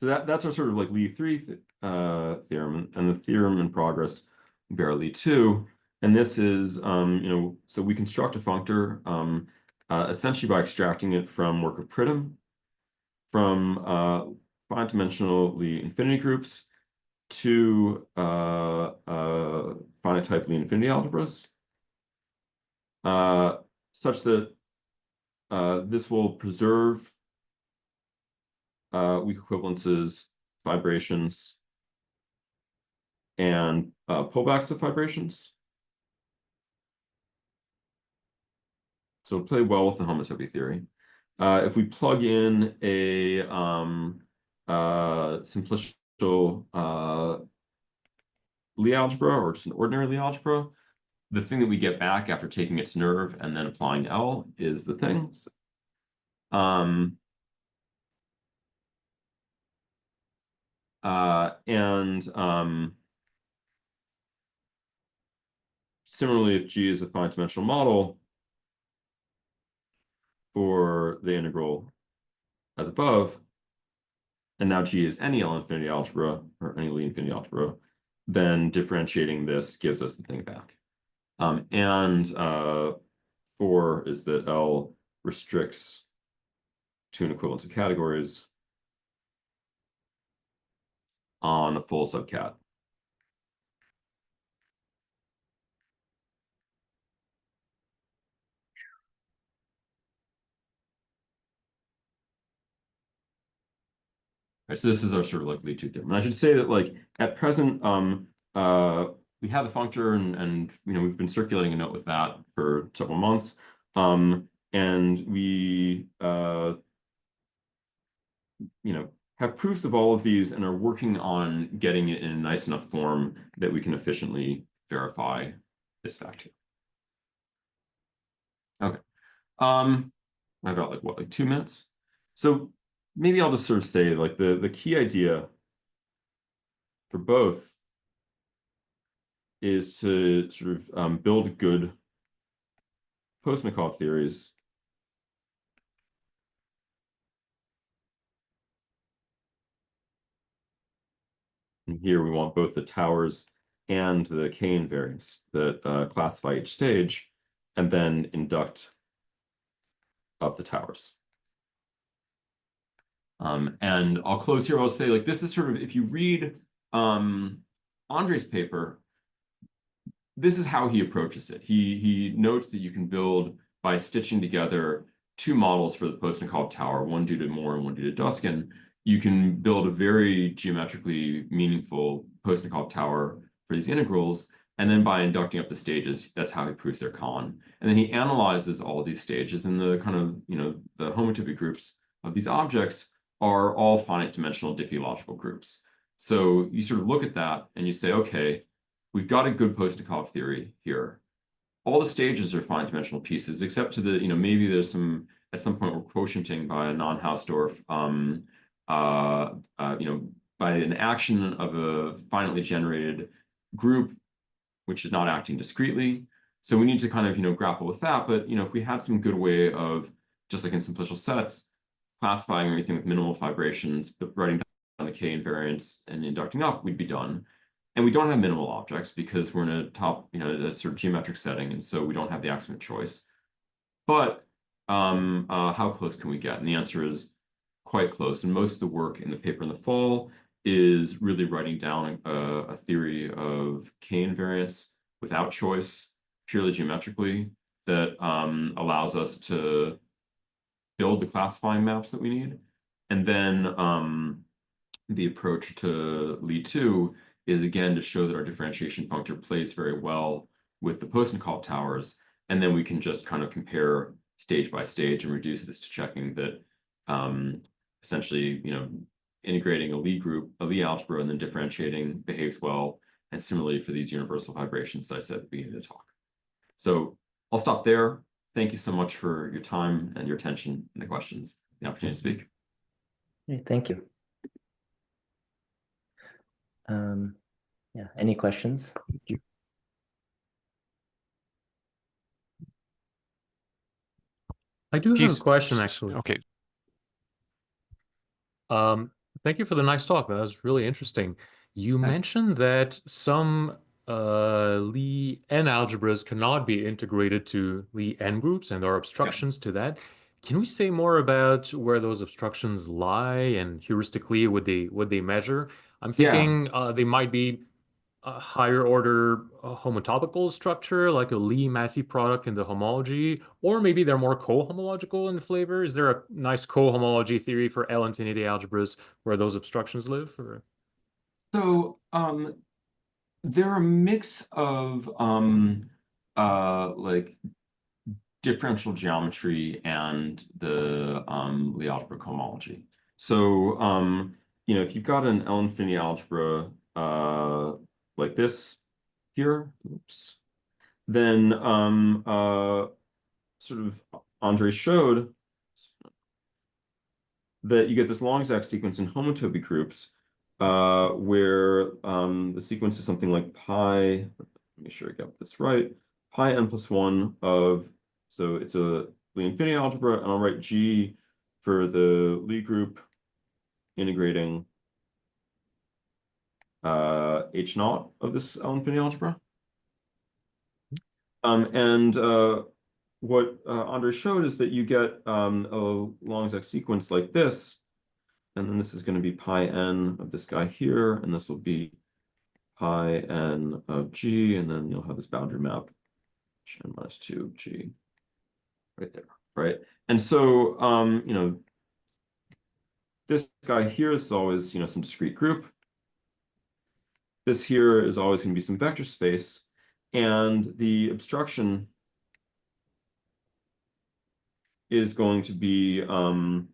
So that's our sort of like Lie 3 theorem, and the theorem in progress would be our Lie 2. And this is, so we construct a functor essentially by extracting it from work of Pridham, from finite dimensional Lie infinity groups to finite type Lie infinity algebras, such that this will preserve weak equivalences, vibrations, and pullbacks of vibrations. So it'll play well with the homotopy theory. If we plug in a simplicial Lie algebra, or just an ordinary Lie algebra, the thing that we get back after taking its nerve and then applying L is the things. Similarly, if G is a finite dimensional model for the integral as above, and now G is any L infinity algebra or any Lie infinity algebra, then differentiating this gives us the thing back. And 4 is that L restricts to an equivalence of categories on a full subcat. Right, so this is our sort of like Lie 2 theorem. And I should say that like at present, we have the functor and we've been circulating a note with that for several months. And we have proofs of all of these and are working on getting it in a nice enough form that we can efficiently verify this fact here. Okay. I've got like 2 minutes. So maybe I'll just sort of say like the key idea for both is to sort of build good Postnikov theories and here we want both the towers and the K invariants that classify each stage and then induct up the towers. And I'll close here. I'll say like this is sort of, if you read Andre's paper, this is how he approaches it. He notes that you can build by stitching together 2 models for the Postnikov tower, one due to Moore and one due to Duskin. You can build a very geometrically meaningful Postnikov tower for these integrals. And then by inducting up the stages, that's how he proves their con. And then he analyzes all of these stages, and the kind of, the homotopy groups of these objects are all finite dimensional diffeological groups. So you sort of look at that and you say, okay, we've got a good Postnikov theory here. All the stages are finite dimensional pieces, except to the, maybe there's some, at some point we're quotienting by a non-Hausdorff, by an action of a finitely generated group, which is not acting discretely. So we need to kind of, grapple with that. But, if we had some good way of, just like in simplicial sets, classifying anything with minimal vibrations, but writing down the K invariants and inducting up, we'd be done. And we don't have minimal objects because we're in a top, a sort of geometric setting, and so we don't have the axiom of choice. But how close can we get? And the answer is quite close. And most of the work in the paper in the fall is really writing down a theory of K invariants without choice, purely geometrically, that allows us to build the classifying maps that we need. And then the approach to Lie 2 is, again, to show that our differentiation functor plays very well with the Postnikov towers. And then we can just kind of compare stage by stage and reduce this to checking that essentially, integrating a Lie group, a Lie algebra, and then differentiating behaves well. And similarly for these universal vibrations that I said at the beginning of the talk. So I'll stop there. Thank you so much for your time and your attention and the questions, the opportunity to speak. Thank you. Yeah, any questions? I do have a question, actually. Okay. Thank you for the nice talk. That was really interesting. You mentioned that some Lie n algebras cannot be integrated to Lie n groups, and there are obstructions to that. Can we say more about where those obstructions lie and heuristically would they measure? I'm thinking they might be a higher order homotopical structure, like a Lie-Massey product in the homology, or maybe they're more cohomological in flavor. Is there a nice cohomology theory for L infinity algebras where those obstructions live? Or... So they're a mix of like differential geometry and the Lie algebra cohomology. So you know, if you've got an L infinity algebra like this here, oops, then sort of Andre showed that you get this long exact sequence in homotopy groups where the sequence is something like pi, let me sure I got this right, pi n plus 1 of, so it's a Lie infinity algebra, and I'll write G for the Lie group integrating H naught of this L infinity algebra. And what Andre showed is that you get a long exact sequence like this, and then this is going to be pi n of this guy here, and this will be pi n of G, and then you'll have this boundary map, n minus 2 G, right there, right? And so, you know, this guy here is always, you know, some discrete group. This here is always going to be some vector space, and the obstruction is going to be the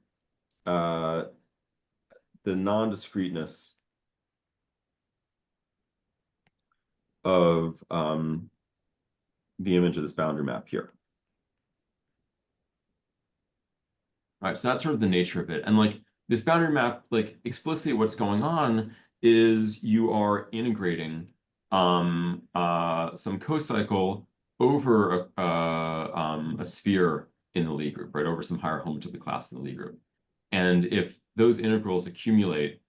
non-discreteness of the image of this boundary map here. All right, so that's sort of the nature of it. And like this boundary map, like explicitly what's going on is you are integrating some cocycle over a sphere in the Lie group, right, over some higher homotopy class in the Lie group. And if those integrals accumulate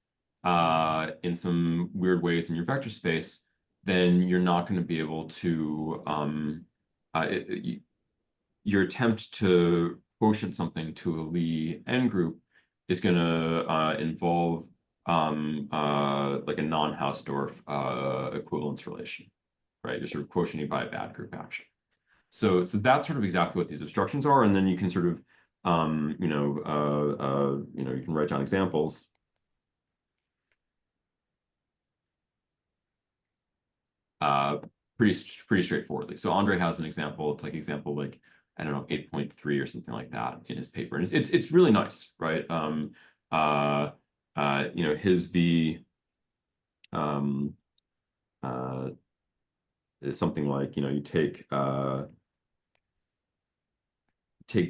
in some weird ways in your vector space, then you're not going to be able to, your attempt to quotient something to a Lie n group is going to involve like a non-Hausdorff equivalence relation, right? You're sort of quotienting by a bad group action. So that's sort of exactly what these obstructions are, and then you can sort of, you know, you can write down examples. Pretty straightforwardly. So Andre has an example. It's like example like, I don't know, 8.3 or something like that in his paper, and it's really nice, right? You know, his V is something like, you know, you take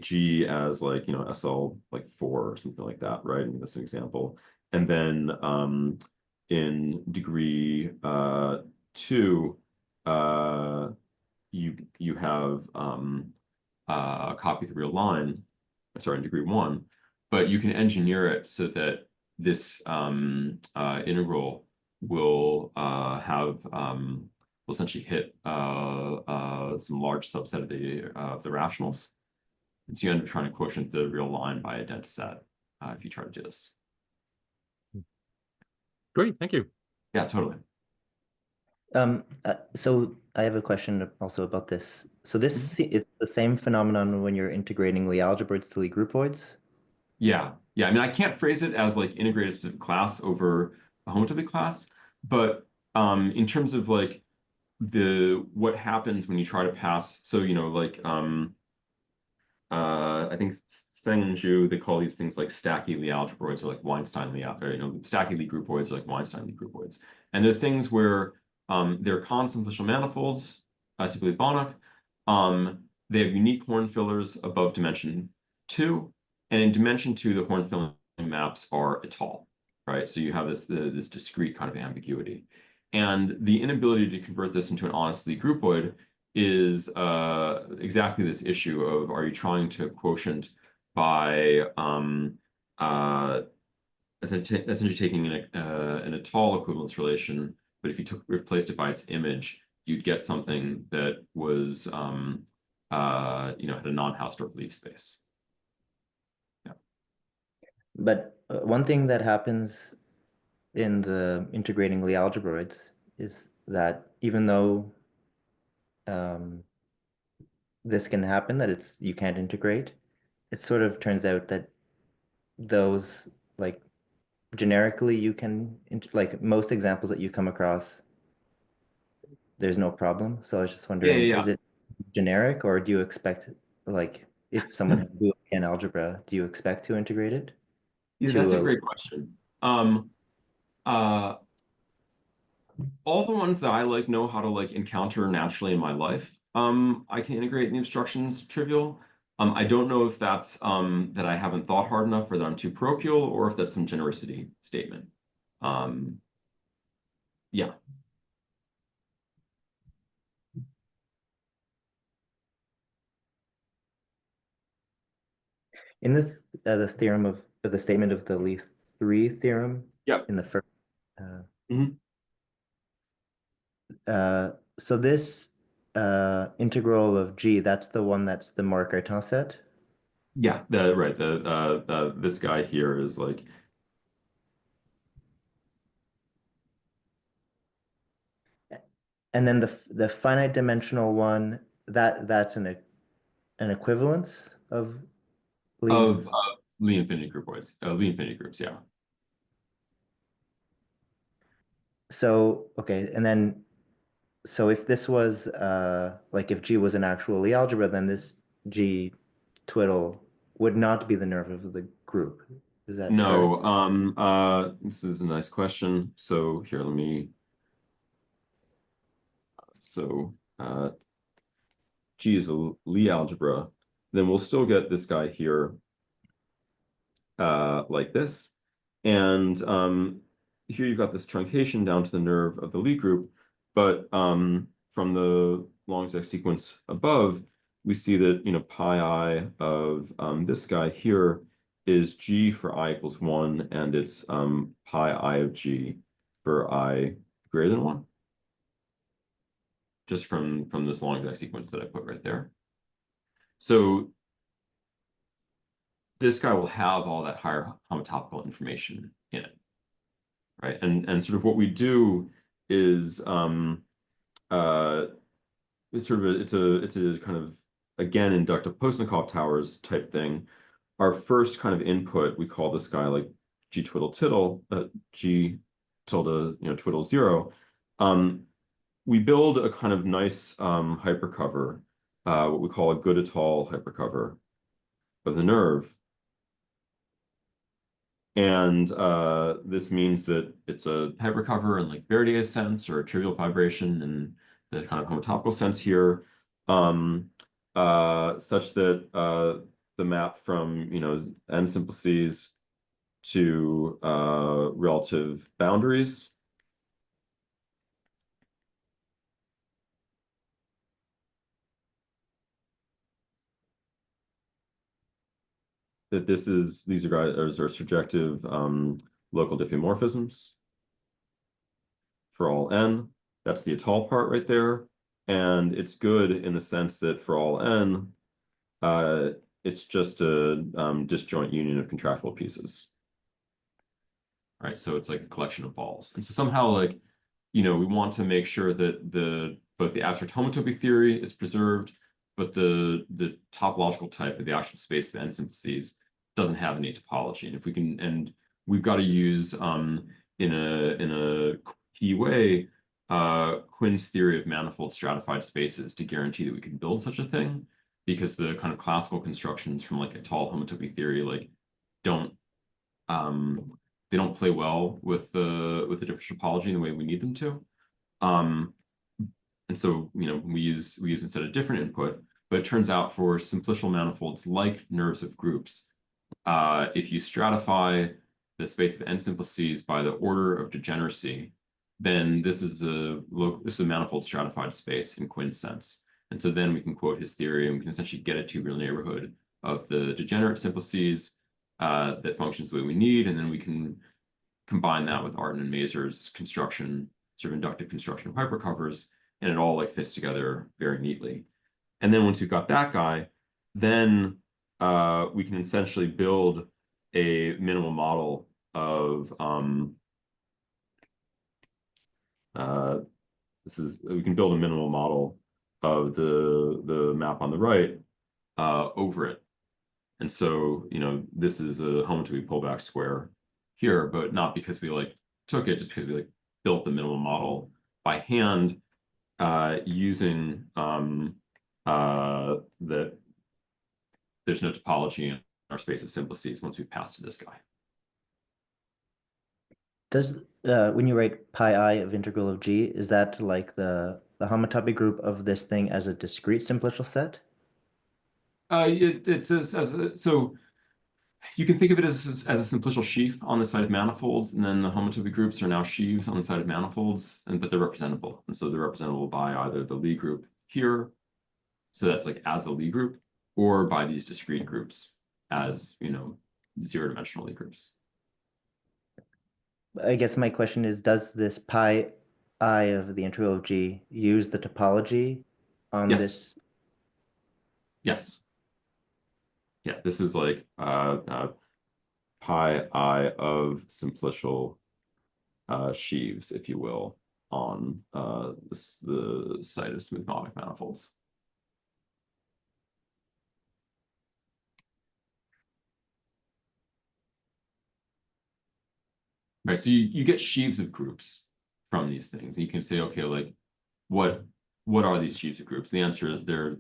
G as like, you know, SL like 4 or something like that, right? And that's an example. And then in degree 2, you have a copy of the real line, sorry, in degree 1, but you can engineer it so that this integral will have will essentially hit some large subset of the rationals. And so you end up trying to quotient the real line by a dense set if you try to do this. Great, thank you. Yeah, totally. So I have a question also about this. So this it's the same phenomenon when you're integrating Lie algebras to Lie groupoids? Yeah. I mean, I can't phrase it as like integrate a specific class over a homotopy class, but in terms of like what happens when you try to pass, so you know, like I think Seng and Zhu, they call these things like stacky Lie algebroids or like Weinstein Lie, or you know, stacky Lie groupoids or like Weinstein Lie groupoids. And they're things where they're Kahn-simplicial manifolds, typically Banach. They have unique horn fillers above dimension 2, and in dimension 2, the horn filling maps are étale. right? So you have this discrete kind of ambiguity. And the inability to convert this into an honest Lie groupoid is exactly this issue of, are you trying to quotient by essentially taking an Étale equivalence relation, but if you replaced it by its image, you'd get something that was had a non-Hausdorff leaf space. Yeah. But one thing that happens in the integrating Lie algebroids is that even though this can happen, that you can't integrate, it sort of turns out that those, like, generically you can, like, most examples that you come across, there's no problem. So I was just wondering, Yeah. is it generic, or do you expect, like, if someone had to do an algebra, do you expect to integrate it? Yeah, that's a great question. All the ones that I know how to encounter naturally in my life, I can integrate in the instructions trivial. I don't know if that's that I haven't thought hard enough, or that I'm too parochial, or if that's some genericity statement. Yeah. In the theorem of the statement of the Lie 3 theorem, Yep. in the first, so this integral of G, that's the one that's the Mohr-Cartan set? Yeah, right. This guy here is like, and then the finite dimensional one, that's an equivalence of Lie of Lie infinity groupoids, Lie infinity groups, yeah. So okay, and then so if this was like if G was an actual Lie algebra, then this G twiddle would not be the nerve of the group. Is that correct? No, this is a nice question. So here, G is a Lie algebra, then we'll still get this guy here like this. And here you've got this truncation down to the nerve of the Lie group, but from the long exact sequence above, we see that pi I of this guy here is G for I equals 1, and it's pi I of G for I greater than 1. Just from this long exact sequence that I put right there. So this guy will have all that higher homotopical information in it, right? And sort of what we do is it's a kind of, again, inductive Postnikov towers type thing. Our first kind of input, we call this guy like G twiddle tittle, G tilde twiddle 0. We build a kind of nice hypercover, what we call a good Étale hypercover of the nerve. And this means that it's a hypercover in like Verdier's sense, or a trivial vibration in the kind of homotopical sense here, such that the map from n simplices to relative boundaries that these are surjective local diffeomorphisms for all n. That's the Étale part right there. And it's good in the sense that for all n, it's just a disjoint union of contractible pieces. Right, so it's like a collection of balls. And so somehow, we want to make sure that both the abstract homotopy theory is preserved, but the topological type of the actual space of n simplices doesn't have any topology. And if we can, and we've got to use in a key way Quinn's theory of manifold stratified spaces to guarantee that we can build such a thing, because the kind of classical constructions from like Étale homotopy theory they don't play well with the differential topology in the way we need them to. And so we use instead a different input, but it turns out for simplicial manifolds like nerves of groups, if you stratify the space of n simple c's by the order of degeneracy, then this is a manifold stratified space in Quinn's sense. And so then we can quote his theory, and we can essentially get a tubular neighborhood of the degenerate simple c's that functions the way we need, and then we can combine that with Artin and Mazur's construction, sort of inductive construction of hypercovers, and it all like fits together very neatly. And then once we've got that guy, then we can essentially build a minimal model of we can build a minimal model of the map on the right over it. And so, you know, this is a homotopy pullback square here, but not because we like took it, just because we like built the minimal model by hand using that there's no topology in our space of simple c's once we pass to this guy. Does when you write pi I of integral of g, is that like the homotopy group of this thing as a discrete simplicial set? So you can think of it as a simplicial sheaf on the side of manifolds, and then the homotopy groups are now sheaves on the side of manifolds, but they're representable. And so they're representable by either the Lie group here, so that's like as a Lie group, or by these discrete groups as, you know, zero-dimensional Lie groups. I guess my question is, does this pi I of the integral of g use the topology on this? Yes. Yeah, this is like pi I of simplicial sheaves, if you will, on the side of smooth modic manifolds. Right, so you get sheaves of groups from these things. You can say, okay, like what are these sheaves of groups? The answer is they're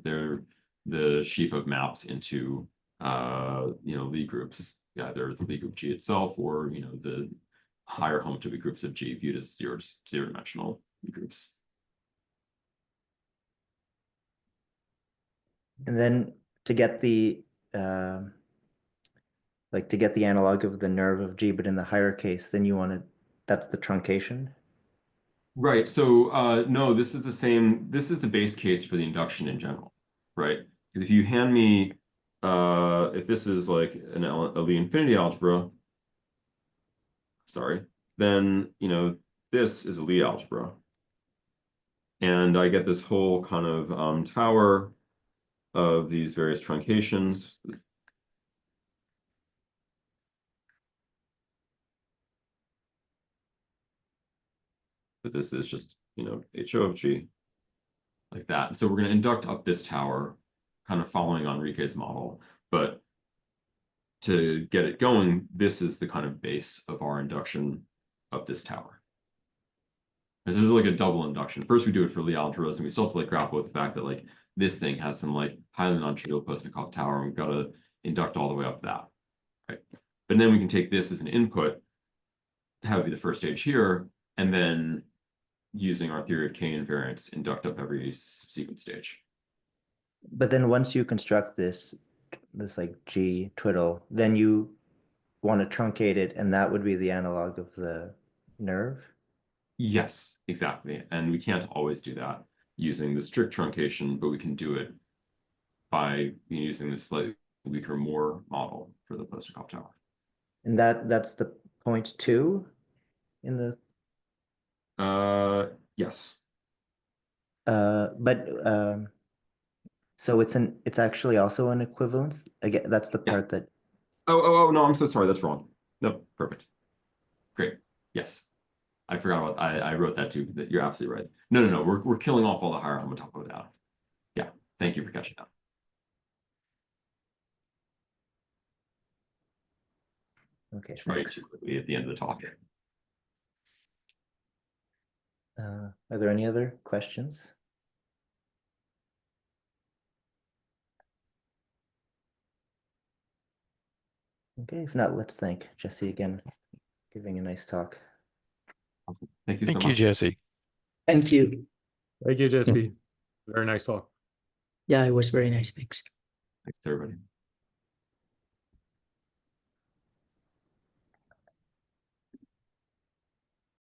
the sheaf of maps into you know, Lie groups, either the Lie group G itself, or, you know, the higher homotopy groups of G viewed as zero-dimensional Lie groups. And then to get the analog of the nerve of G, but in the higher case, then you want to, that's the truncation. Right. So no, this is the same. This is the base case for the induction in general, right? Because if you hand me, if this is like a Lie infinity algebra, sorry, then, you know, this is a Lie algebra. And I get this whole kind of tower of these various truncations. But this is just, you know, HO of G, like that. And so we're going to induct up this tower, kind of following Henriques' model. But to get it going, this is the kind of base of our induction of this tower. This is like a double induction. First, we do it for Lie algebras, and we still have to like grapple with the fact that like this thing has some like highly non-trivial Postnikov tower, and we've got to induct all the way up that, right? But then we can take this as an input to have it be the first stage here, and then using our theory of K invariance, induct up every subsequent stage. But then once you construct this like G twiddle, then you want to truncate it, and that would be the analog of the nerve? Yes, exactly. And we can't always do that using the strict truncation, but we can do it by using this slightly weaker Moore model for the Postnikov tower. And that's the 0.2 in the yes. So it's actually also an equivalence. Again, that's the part that. Oh no, I'm so sorry. That's wrong. No, perfect. Great. Yes. I forgot about I wrote that too. That you're absolutely right. No. We're killing off all the higher homotopical data. Yeah. Thank you for catching that. Okay. Right too quickly at the end of the talk. Are there any other questions? Okay, if not, let's thank Jesse again, giving a nice talk. Awesome. Thank you so much. Thank you, Jesse. Thank you. Thank you, Jesse. Very nice talk. Yeah, it was very nice. Thanks. Thanks to everybody.